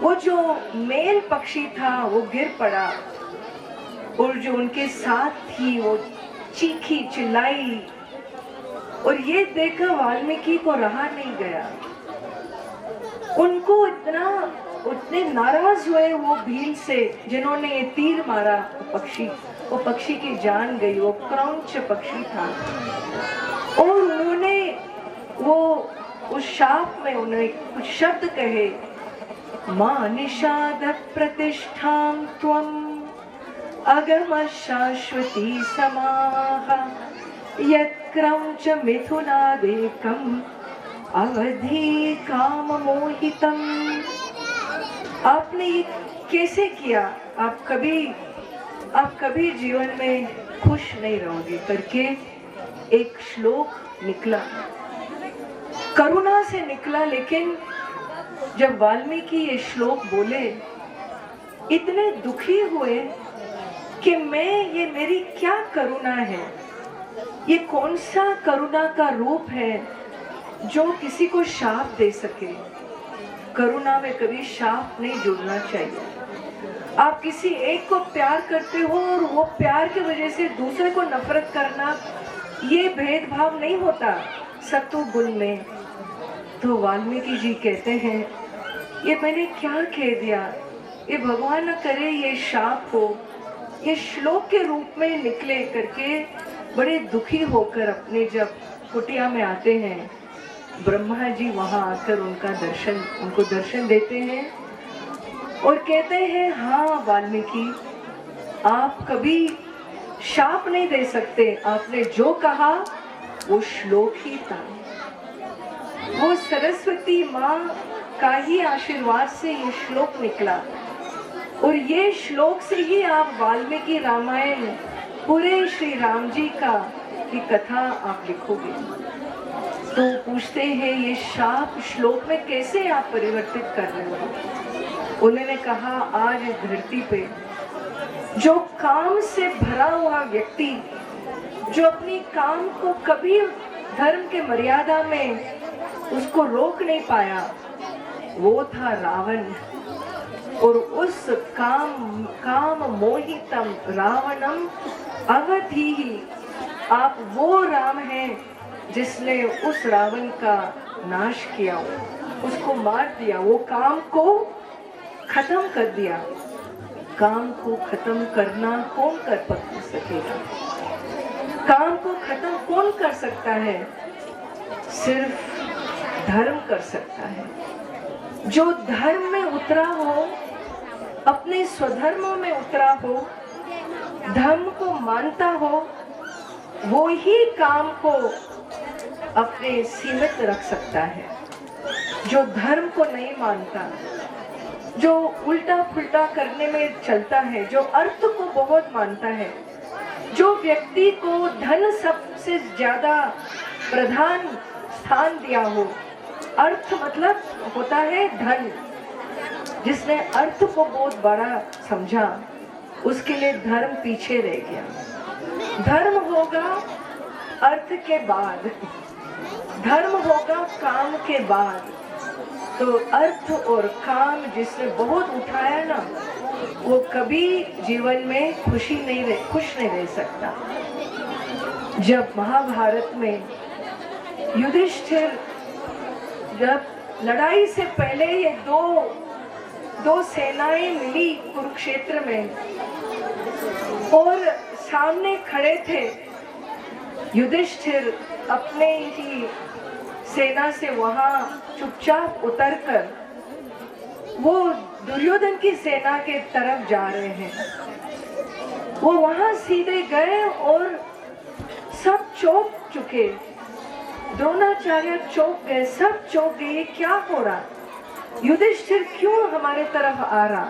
वो जो मेल पक्षी था वो गिर पड़ा, और जो उनके साथ थी वो चीखी चिल्लाई। और ये देखकर वाल्मीकि को रहा नहीं गया, उनको उतने नाराज हुए वो भील से जिन्होंने ये तीर मारा। वो पक्षी की जान गई, वो क्रौंच पक्षी था। और उन्होंने वो उस शाप में उन्होंने कुछ शब्द कहे, मां निषाद प्रतिष्ठां त्वं अगम शाश्वती समाह यत्क्रौंच मिथुनादेकम् अवधि काम मोहितम। आपने ये कैसे किया? आप कभी जीवन में खुश नहीं रहोगे करके एक श्लोक निकला, करुणा से निकला। लेकिन जब वाल्मीकि ये श्लोक बोले, इतने दुखी हुए कि ये मेरी क्या करुणा है, ये कौन सा करुणा का रूप है जो किसी को शाप दे सके। करुणा में कभी शाप नहीं जुड़ना चाहिए। आप किसी एक को प्यार करते हो और वो प्यार की वजह से दूसरे को नफरत करना, ये भेदभाव नहीं होता सत्व गुण में। तो वाल्मीकि जी कहते हैं, ये मैंने क्या कह दिया, ये भगवान न करे ये शाप हो, ये श्लोक के रूप में निकले करके बड़े दुखी होकर अपने जब कुटिया में आते हैं, ब्रह्मा जी वहां आकर उनको दर्शन देते हैं और कहते हैं, हाँ वाल्मीकि, आप कभी शाप नहीं दे सकते, आपने जो कहा वो श्लोक ही था। वो सरस्वती माँ का ही आशीर्वाद से ये श्लोक निकला, और ये श्लोक से ही आप वाल्मीकि रामायण पूरे श्री राम जी की कथा आप लिखोगे। तो पूछते हैं, ये शाप श्लोक में कैसे आप परिवर्तित कर रहे हो? उन्होंने कहा, आज इस धरती पे जो काम से भरा हुआ व्यक्ति, जो अपनी काम को कभी धर्म के मर्यादा में उसको रोक नहीं पाया, वो था रावण। और उस काम मोहितम रावणम अवधि, आप वो राम हैं जिसने उस रावण का नाश किया, उसको मार दिया, वो काम को खत्म कर दिया। काम को खत्म करना कौन कर सकेगा? काम को खत्म कौन कर सकता है? सिर्फ धर्म कर सकता है। जो धर्म में उतरा हो, अपने स्वधर्म में उतरा हो, धर्म को मानता हो, वो ही काम को अपने सीमित रख सकता है। जो धर्म को नहीं मानता, जो उल्टा पुल्टा करने में चलता है, जो अर्थ को बहुत मानता है, जो व्यक्ति को धन सबसे ज्यादा प्रधान स्थान दिया हो, अर्थ मतलब होता है धन, जिसने अर्थ को बहुत बड़ा समझा, उसके लिए धर्म पीछे रह गया। धर्म होगा अर्थ के बाद, धर्म होगा काम के बाद। तो अर्थ और काम जिसने बहुत उठाया ना, वो कभी जीवन में खुश नहीं रह सकता। जब महाभारत में युधिष्ठिर, जब लड़ाई से पहले ये दो सेनाएं मिली कुरुक्षेत्र में और सामने खड़े थे, युधिष्ठिर अपने ही सेना से वहां चुपचाप उतरकर वो दुर्योधन की सेना के तरफ जा रहे हैं। वो वहां सीधे गए और सब चौंक चुके, द्रोणाचार्य चौंक गए, सब चौंक गए, ये क्या हो रहा, युधिष्ठिर क्यों हमारे तरफ आ रहा।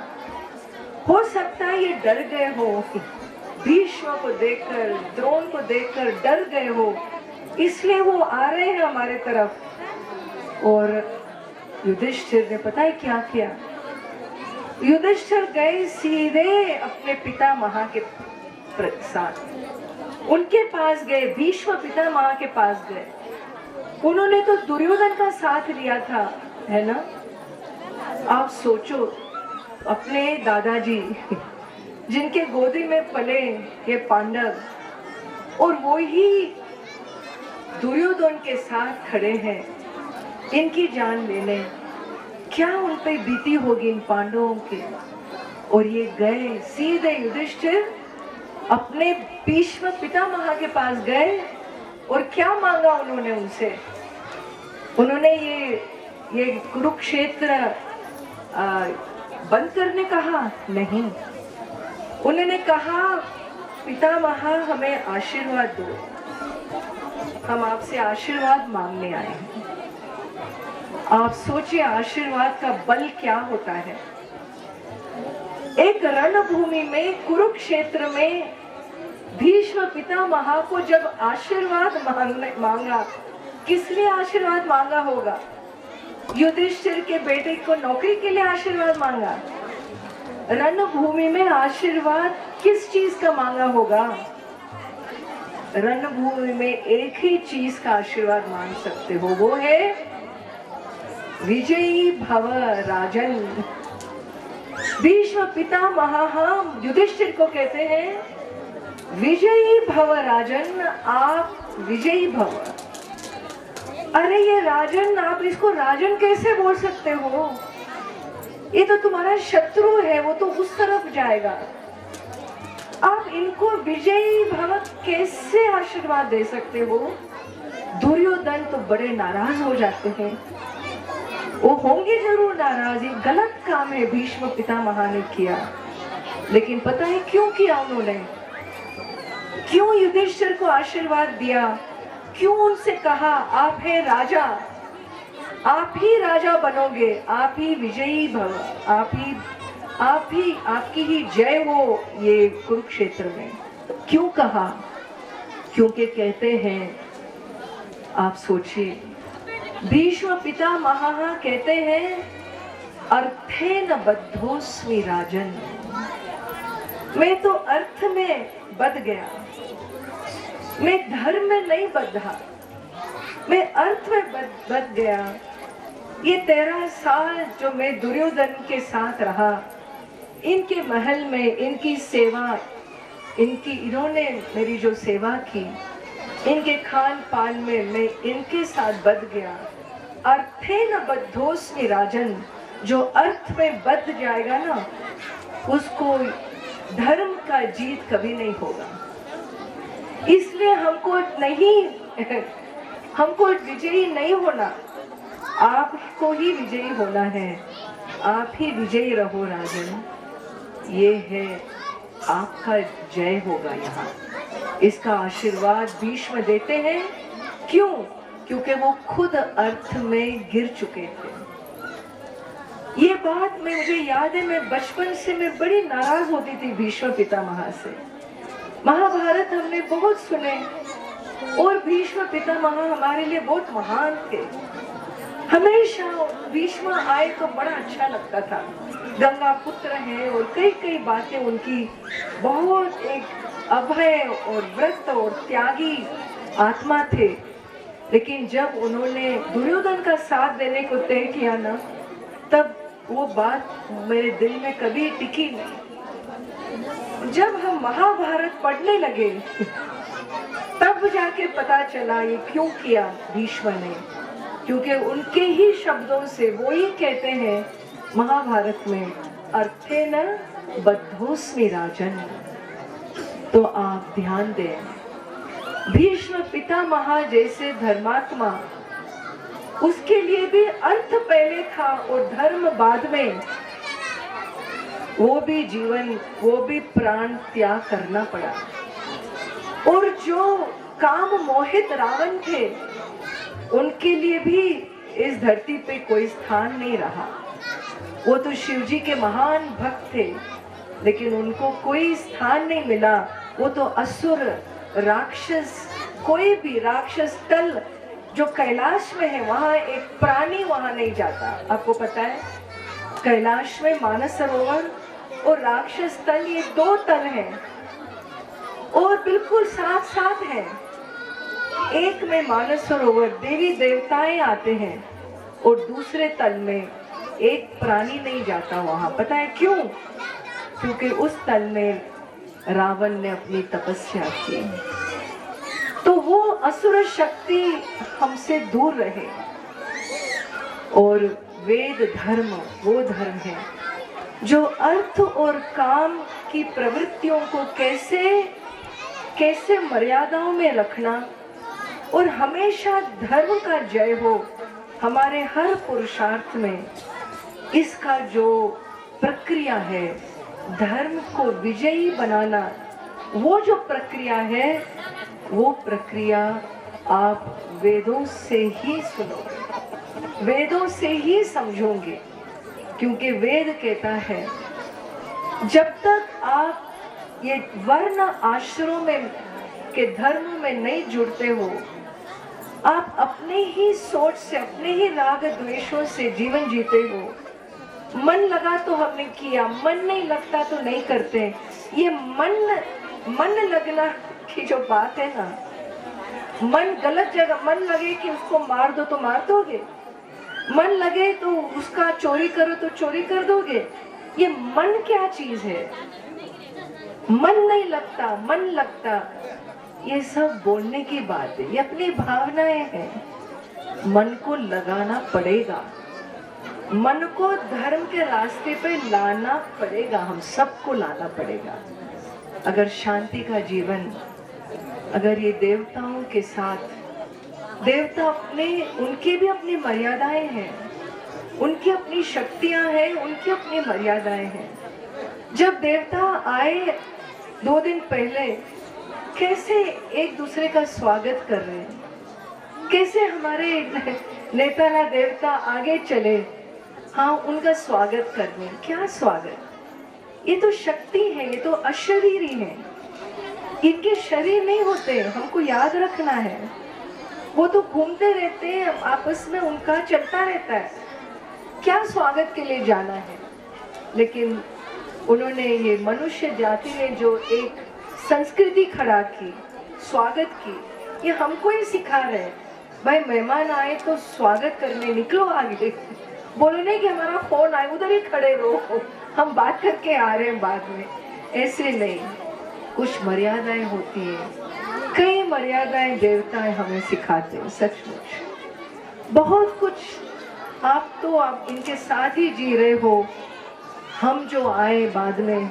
हो सकता है ये डर गए हो, भीष्म को देखकर, द्रोण को देखकर डर गए हो, इसलिए वो आ रहे हैं हमारे तरफ। और युधिष्ठिर ने पता है क्या किया, युधिष्ठिर गए सीधे अपने पितामह के साथ, उनके पास गए, भीष्म पितामह के पास गए। उन्होंने तो दुर्योधन का साथ लिया था, है ना। आप सोचो, अपने दादाजी जिनके गोदी में पले ये पांडव, और वो ही दुर्योधन के साथ खड़े हैं इनकी जान लेने, क्या उन पे बीती होगी इन पांडवों की। और ये गए सीधे, युधिष्ठिर अपने भीष्म पितामह के पास गए, और क्या मांगा उन्होंने उनसे, उन्होंने ये कुरुक्षेत्र बंद करने कहा, नहीं, उन्होंने कहा पितामह हमें आशीर्वाद दो, हम आपसे आशीर्वाद मांगने आए हैं। आप सोचिए आशीर्वाद का बल क्या होता है। एक रणभूमि में, कुरुक्षेत्र में भीष्म पितामह को जब आशीर्वाद मांगा, किस लिए आशीर्वाद मांगा होगा, युधिष्ठिर के बेटे को नौकरी के लिए आशीर्वाद मांगा। रणभूमि में आशीर्वाद किस चीज का मांगा होगा, रणभूमि में एक ही चीज का आशीर्वाद मांग सकते हो, वो है विजयी भव राजन। भीष्म पितामह युधिष्ठिर को कहते हैं विजयी भव राजन, आप विजयी भव। अरे ये राजन, आप इसको राजन कैसे बोल सकते हो, ये तो तुम्हारा शत्रु है, वो तो उस तरफ जाएगा, आप इनको विजयी भव कैसे आशीर्वाद दे सकते हो। दुर्योधन तो बड़े नाराज हो जाते हैं, वो होंगे जरूर नाराज, ये गलत काम है भीष्म पितामह ने किया। लेकिन पता है क्यों किया उन्होंने, क्यों युधिष्ठिर को आशीर्वाद दिया, क्यों उनसे कहा आप है राजा, आप ही राजा बनोगे, आप ही विजयी भव, आपकी ही जय हो ये कुरुक्षेत्र में, क्यों कहा, क्योंकि कहते हैं, आप सोचिए, भीष्म पितामह कहते हैं अर्थेन बद्धोस्मि राजन, मैं तो अर्थ में बध गया, मैं धर्म में नहीं बधा, मैं अर्थ में बध गया। ये 13 साल जो मैं दुर्योधन के साथ रहा, इनके महल में इनकी सेवा, इन्होंने मेरी जो सेवा की, इनके खान पान में मैं इनके साथ बध गया। अर्थेन बद्धोस्मि राजन, जो अर्थ में बध जाएगा ना, उसको धर्म का जीत कभी नहीं होगा। इसलिए हमको विजयी नहीं होना, आपको ही विजयी होना है, आप ही विजयी रहो राजन, ये है आपका जय होगा यहाँ। इसका आशीर्वाद भीष्म देते हैं, क्यों, क्योंकि वो खुद अर्थ में गिर चुके थे। ये बात मुझे याद है, मैं बचपन से मैं बड़ी नाराज होती थी भीष्म पितामह से। महाभारत हमने बहुत सुने, और भीष्म पितामह हमारे लिए बहुत महान थे। हमेशा भीष्म आए तो बड़ा अच्छा लगता था, गंगा पुत्र है, और कई बातें उनकी बहुत एक अभय और व्रत और त्यागी आत्मा थे। लेकिन जब उन्होंने दुर्योधन का साथ देने को तय किया ना, तब वो बात मेरे दिल में कभी टिकी नहीं। जब हम महाभारत पढ़ने लगे तब जाके पता चला ये क्यों किया भीष्म ने, क्योंकि उनके ही शब्दों से वो ही कहते हैं महाभारत में अर्थेन बद्धोस्मि राजन। तो आप ध्यान दें, भीष्म पितामह जैसे धर्मात्मा, उसके लिए भी अर्थ पहले था और धर्म बाद में, वो भी प्राण त्याग करना पड़ा। और जो काम मोहित रावण थे, उनके लिए भी इस धरती पे कोई स्थान नहीं रहा। वो तो शिव जी के महान भक्त थे, लेकिन उनको कोई स्थान नहीं मिला। वो तो असुर, राक्षस, कोई भी राक्षस तल जो कैलाश में है, वहां एक प्राणी वहां नहीं जाता। आपको पता है, कैलाश में मानस सरोवर और राक्षस तल, ये दो तल हैं और बिल्कुल साथ साथ हैं। एक में मानस सरोवर देवी देवताएं आते हैं और दूसरे तल में एक प्राणी नहीं जाता वहां। पता है क्यों? क्योंकि उस तल में रावण ने अपनी तपस्या की, तो वो असुर शक्ति हमसे दूर रहे। और वेद धर्म वो धर्म है जो अर्थ और काम की प्रवृत्तियों को कैसे मर्यादाओं में रखना और हमेशा धर्म का जय हो हमारे हर पुरुषार्थ में, इसका जो प्रक्रिया है, धर्म को विजयी बनाना, वो जो प्रक्रिया है, वो प्रक्रिया आप वेदों से ही सुनोगे, वेदों से ही समझोगे। क्योंकि वेद कहता है जब तक आप ये वर्ण आश्रमों में के धर्म में नहीं जुड़ते हो, आप अपने ही सोच से, अपने ही राग द्वेषों से जीवन जीते हो। मन लगा तो हमने किया, मन नहीं लगता तो नहीं करते। ये मन लगना की जो बात है ना, मन गलत जगह, मन लगे कि उसको मार दो तो मार दोगे, मन लगे तो उसका चोरी करो तो चोरी कर दोगे। ये मन क्या चीज है? मन नहीं लगता, मन लगता, ये सब बोलने की बात है, ये अपनी भावनाएं हैं। मन को लगाना पड़ेगा, मन को धर्म के रास्ते पे लाना पड़ेगा, हम सबको लाना पड़ेगा। अगर शांति का जीवन, अगर ये देवताओं के साथ, देवता अपने, उनकी भी अपनी मर्यादाएं हैं, उनकी अपनी शक्तियां हैं, उनकी अपनी मर्यादाएं हैं। जब देवता आए 2 दिन पहले, कैसे एक दूसरे का स्वागत कर रहे हैं, कैसे हमारे नेता देवता आगे चले, हाँ उनका स्वागत करने। क्या स्वागत? ये तो शक्ति है, ये तो अशरीरी है, इनके शरीर नहीं होते, हमको याद रखना है। वो तो घूमते रहते हैं आपस में, उनका चलता रहता है, क्या स्वागत के लिए जाना है। लेकिन उन्होंने, ये मनुष्य जाति ने जो एक संस्कृति खड़ा की, स्वागत की, ये हमको ही सिखा रहे हैं। भाई मेहमान आए तो स्वागत करने निकलो आगे, बोलो नहीं कि हमारा फोन आए उधर ही खड़े रहो, हम बात करके आ रहे हैं बाद में। ऐसे नहीं, कुछ मर्यादाएं होती हैं, कई मर्यादाएं देवताएं हमें सिखाते हैं। सचमुच बहुत कुछ, आप इनके साथ ही जी रहे हो। हम जो आए बाद में,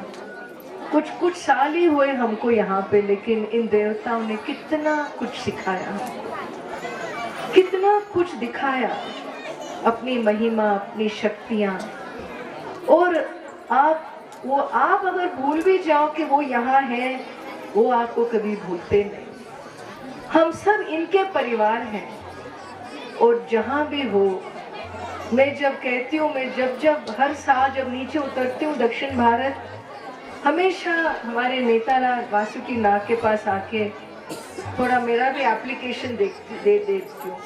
कुछ साल ही हुए हमको यहाँ पे, लेकिन इन देवताओं ने कितना कुछ सिखाया, कितना कुछ दिखाया, अपनी महिमा, अपनी शक्तियां। और आप अगर भूल भी जाओ कि वो यहाँ है, वो आपको कभी भूलते नहीं। हम सब इनके परिवार हैं। और जहाँ भी हो, मैं जब कहती हूँ, मैं जब हर साल जब नीचे उतरती हूँ दक्षिण भारत, हमेशा हमारे नेता वासुकी नाग के पास आके थोड़ा मेरा भी एप्लीकेशन दे देती हूँ,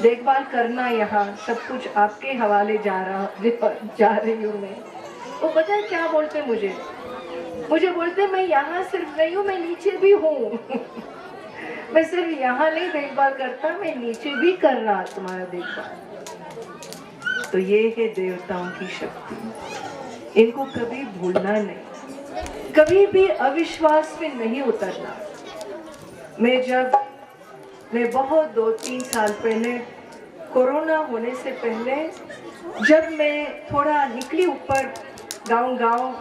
देखभाल करना, यहाँ सब कुछ आपके हवाले जा रही हूँ मैं। वो पता है क्या बोलते मुझे बोलते, मैं यहाँ सिर्फ नहीं हूँ, मैं नीचे भी हूँ मैं सिर्फ यहाँ नहीं देखभाल करता, मैं नीचे भी कर रहा तुम्हारा देखभाल। तो ये है देवताओं की शक्ति, इनको कभी भूलना नहीं, कभी भी अविश्वास में नहीं उतरना। मैं बहुत 2-3 साल पहले, कोरोना होने से पहले, जब मैं थोड़ा निकली ऊपर गांव,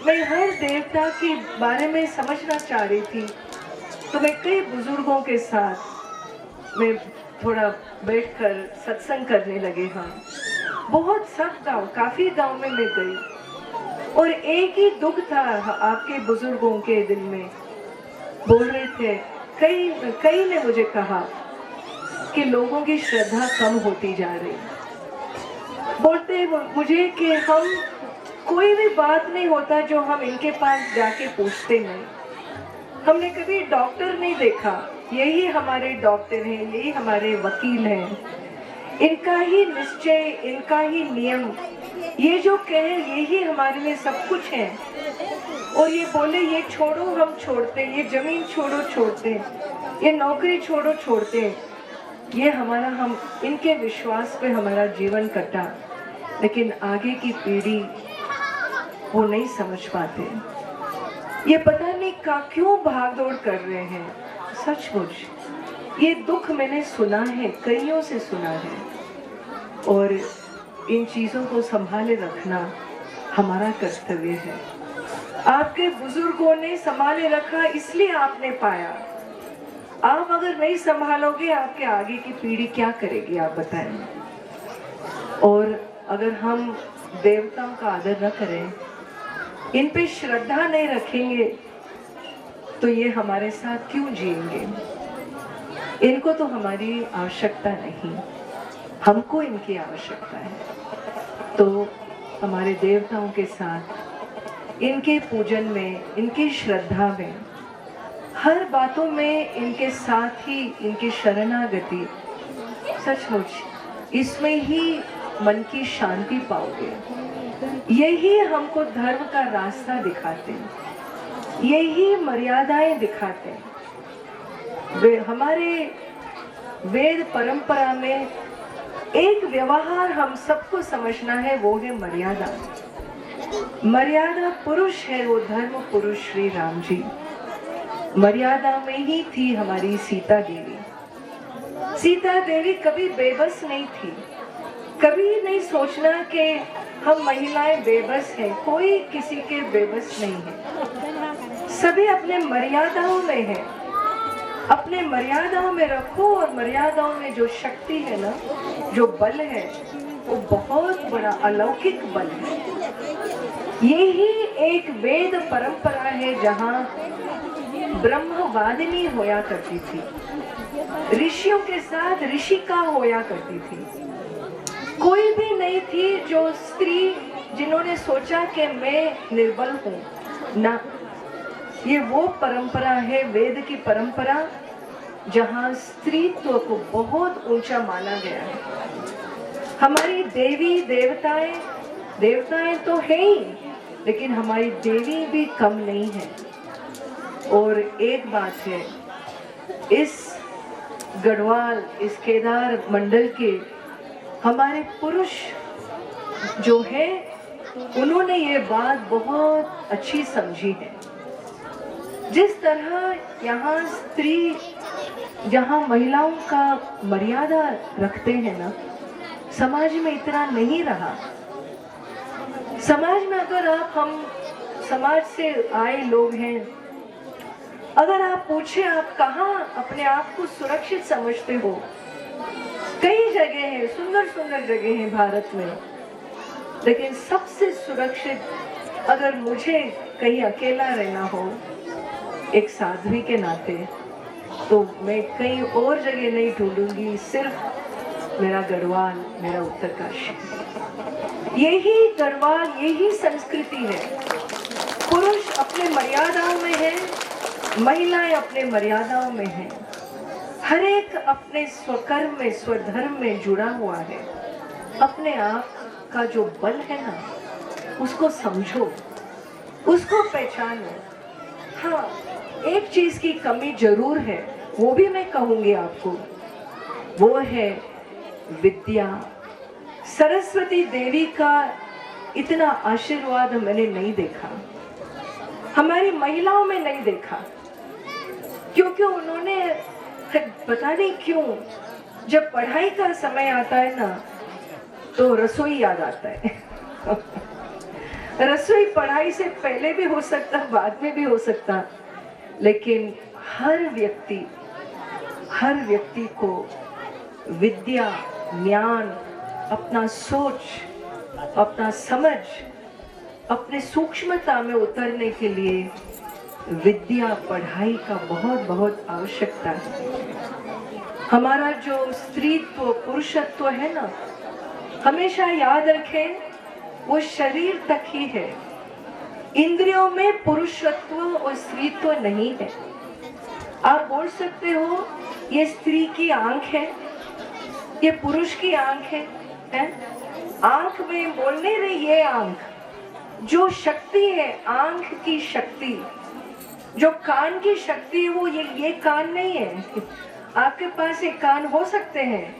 मैं हर देवता के बारे में समझना चाह रही थी। तो मैं कई बुजुर्गों के साथ मैं थोड़ा बैठकर सत्संग करने लगे। हाँ, बहुत सब गांव, काफी गांव में मैं गई, और एक ही दुख था आपके बुजुर्गों के दिल में। बोल रहे थे कई ने मुझे कहा कि लोगों की श्रद्धा कम होती जा रही। बोलते मुझे कि हम कोई भी बात नहीं होता जो हम इनके पास जाके पूछते नहीं। हमने कभी डॉक्टर नहीं देखा, यही हमारे डॉक्टर हैं, यही हमारे वकील हैं। इनका ही निश्चय, इनका ही नियम, ये जो कहे यही हमारे लिए सब कुछ है। और ये बोले ये छोड़ो हम छोड़ते, ये जमीन छोड़ो छोड़ते, ये नौकरी छोड़ो छोड़ते। ये हमारा, हम इनके विश्वास पे हमारा जीवन कटा, लेकिन आगे की पीढ़ी वो नहीं समझ पाते। ये पता नहीं क्यों भागदौड़ कर रहे हैं। सचमुच ये दुख मैंने सुना है, कईयों से सुना है, और इन चीज़ों को संभाले रखना हमारा कर्तव्य है। आपके बुजुर्गों ने संभाले रखा, इसलिए आपने पाया। आप अगर नहीं संभालोगे, आपके आगे की पीढ़ी क्या करेगी, आप बताएं। और अगर हम देवताओं का आदर न करें, इन पे श्रद्धा नहीं रखेंगे, तो ये हमारे साथ क्यों जिएंगे। इनको तो हमारी आवश्यकता नहीं, हमको इनकी आवश्यकता है। तो हमारे देवताओं के साथ, इनके पूजन में, इनकी श्रद्धा में, हर बातों में इनके साथ ही इनकी शरणागति, सचमुच इसमें ही मन की शांति पाओगे। यही हमको धर्म का रास्ता दिखाते हैं, यही मर्यादाएं दिखाते हैं। हमारे वेद परंपरा में एक व्यवहार हम सबको समझना है, वो है मर्यादा। मर्यादा पुरुष है, वो धर्म पुरुष श्री राम जी। मर्यादा में ही थी हमारी सीता देवी। सीता देवी कभी बेबस नहीं थी। कभी नहीं सोचना कि हम महिलाएं बेबस हैं, कोई किसी के बेबस नहीं है। सभी अपने मर्यादाओं में है, अपने मर्यादाओं में रखो। और मर्यादाओं में जो शक्ति है ना, जो बल है, वो बहुत बड़ा अलौकिक बल है। यही एक वेद परंपरा है जहाँ ब्रह्मवादिनी होया करती थी, ऋषियों के साथ ऋषिका होया करती थी। कोई भी नहीं थी जो स्त्री जिन्होंने सोचा कि मैं निर्बल हूँ ना। ये वो परंपरा है, वेद की परंपरा, जहाँ स्त्रीत्व को बहुत ऊंचा माना गया है। हमारी देवी देवताएं तो है ही, लेकिन हमारी देवी भी कम नहीं है। और एक बात है, इस गढ़वाल, इस केदार मंडल के हमारे पुरुष जो है, उन्होंने ये बात बहुत अच्छी समझी है। जिस तरह यहाँ स्त्री, जहाँ महिलाओं का मर्यादा रखते हैं ना, समाज में इतना नहीं रहा। समाज में अगर हम समाज से आए लोग हैं, अगर आप पूछे आप कहाँ अपने आप को सुरक्षित समझते हो, कई जगह हैं, सुंदर सुंदर जगह हैं भारत में, लेकिन सबसे सुरक्षित अगर मुझे कहीं अकेला रहना हो एक साध्वी के नाते, तो मैं कहीं और जगह नहीं ढूंढूंगी, सिर्फ मेरा गढ़वाल, मेरा उत्तरकाशी। यही गढ़वाल, यही संस्कृति है। पुरुष अपने मर्यादाओं में है, महिलाएं अपने मर्यादाओं में है। हर एक अपने स्वकर्म में, स्वधर्म में जुड़ा हुआ है। अपने आप का जो बल है ना, उसको समझो, उसको पहचानो। हाँ, एक चीज की कमी जरूर है, वो भी मैं कहूंगी आपको, वो है विद्या। सरस्वती देवी का इतना आशीर्वाद मैंने नहीं देखा, हमारी महिलाओं में नहीं देखा, क्योंकि उन्होंने, पता नहीं क्यों, जब पढ़ाई का समय आता है ना, तो रसोई याद आता है। रसोई पढ़ाई से पहले भी हो सकता, बाद में भी हो सकता, लेकिन हर व्यक्ति को विद्या, ज्ञान, अपना सोच, अपना समझ, अपने सूक्ष्मता में उतरने के लिए विद्या पढ़ाई का बहुत बहुत आवश्यकता है। हमारा जो स्त्रीत्व पुरुषत्व है ना, हमेशा याद रखें वो शरीर तक ही है। इंद्रियों में पुरुषत्व और स्त्रीत्व नहीं है। आप बोल सकते हो ये स्त्री की आंख है, ये पुरुष की आंख है? आंख में बोलने रही, ये आंख जो शक्ति है, आंख की शक्ति, जो कान की शक्ति है, वो ये कान नहीं है। आपके पास एक कान हो सकते हैं,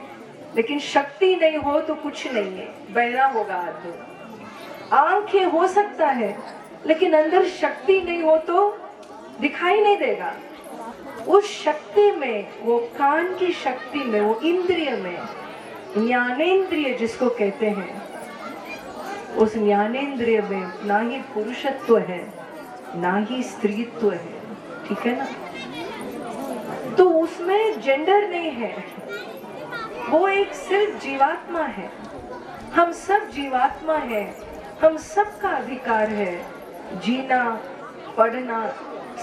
लेकिन शक्ति नहीं हो तो कुछ नहीं है, बहरा होगा आदमी। आंखें हो सकता है, लेकिन अंदर शक्ति नहीं हो तो दिखाई नहीं देगा। उस शक्ति में, वो कान की शक्ति में, वो इंद्रिय में, ज्ञानेंद्रिय जिसको कहते हैं, उस ज्ञानेंद्रिय में ना ही पुरुषत्व है ना ही स्त्रीत्व है, ठीक है ना? तो उसमें जेंडर नहीं है, वो एक सिर्फ जीवात्मा है। हम सब जीवात्मा है, हम सबका अधिकार है जीना, पढ़ना,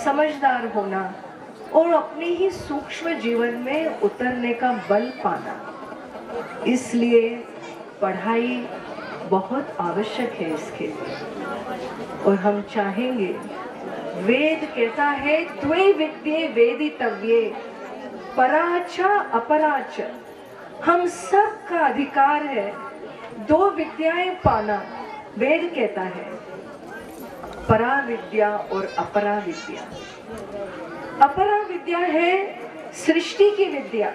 समझदार होना और अपने ही सूक्ष्म जीवन में उतरने का बल पाना। इसलिए पढ़ाई बहुत आवश्यक है इसके लिए। और हम चाहेंगे, वेद कहता है द्वे विद्ये वेदितव्ये पराच अपराच, हम सब का अधिकार है दो विद्याएं पाना। वेद कहता है परा विद्या और अपरा विद्या। अपरा विद्या है सृष्टि की विद्या,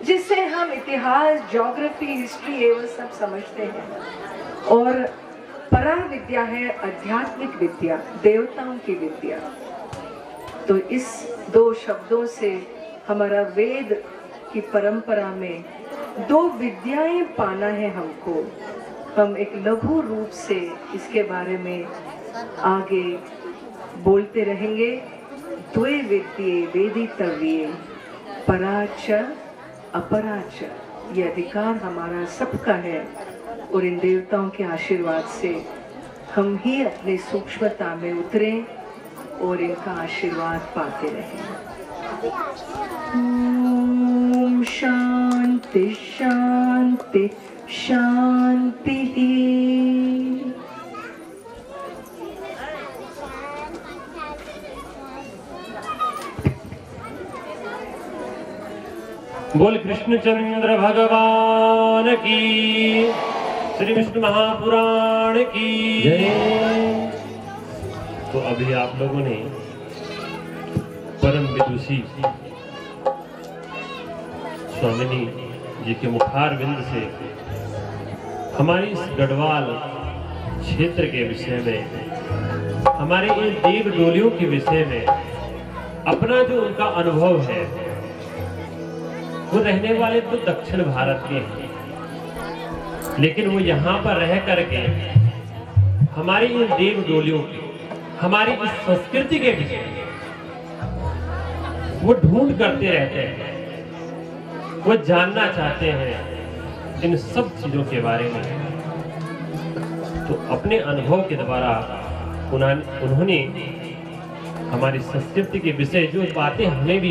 जिससे हम इतिहास, ज्योग्राफी, हिस्ट्री एवं सब समझते हैं। और परा विद्या है आध्यात्मिक विद्या, देवताओं की विद्या। तो इस दो शब्दों से हमारा वेद की परंपरा में दो विद्याएं पाना है हमको। हम एक लघु रूप से इसके बारे में आगे बोलते रहेंगे। द्वे विद्ये वेदितव्ये पराच अपराच, ये अधिकार हमारा सबका है। और इन देवताओं के आशीर्वाद से हम ही अपने सूक्ष्मता में उतरें और इनका आशीर्वाद पाते रहें। ओम शांति शांति शांति। बोल कृष्णचंद्र भगवान की, श्री विष्णु महापुराण की जय। तो अभी आप लोगों ने परम विदुषी स्वामिनी जी के मुखार बिंद से हमारी इस गढ़वाल क्षेत्र के विषय में, हमारे इन देव डोलियों के विषय में अपना जो उनका अनुभव है, वो रहने वाले तो दक्षिण भारत के हैं, लेकिन वो यहाँ पर रह करके हमारी इन देव डोलियों की, हमारी इस संस्कृति के विषय वो ढूंढ करते रहते हैं, वो जानना चाहते हैं इन सब चीजों के बारे में। तो अपने अनुभव के द्वारा उन्होंने हमारी संस्कृति के विषय जो बातें हमें भी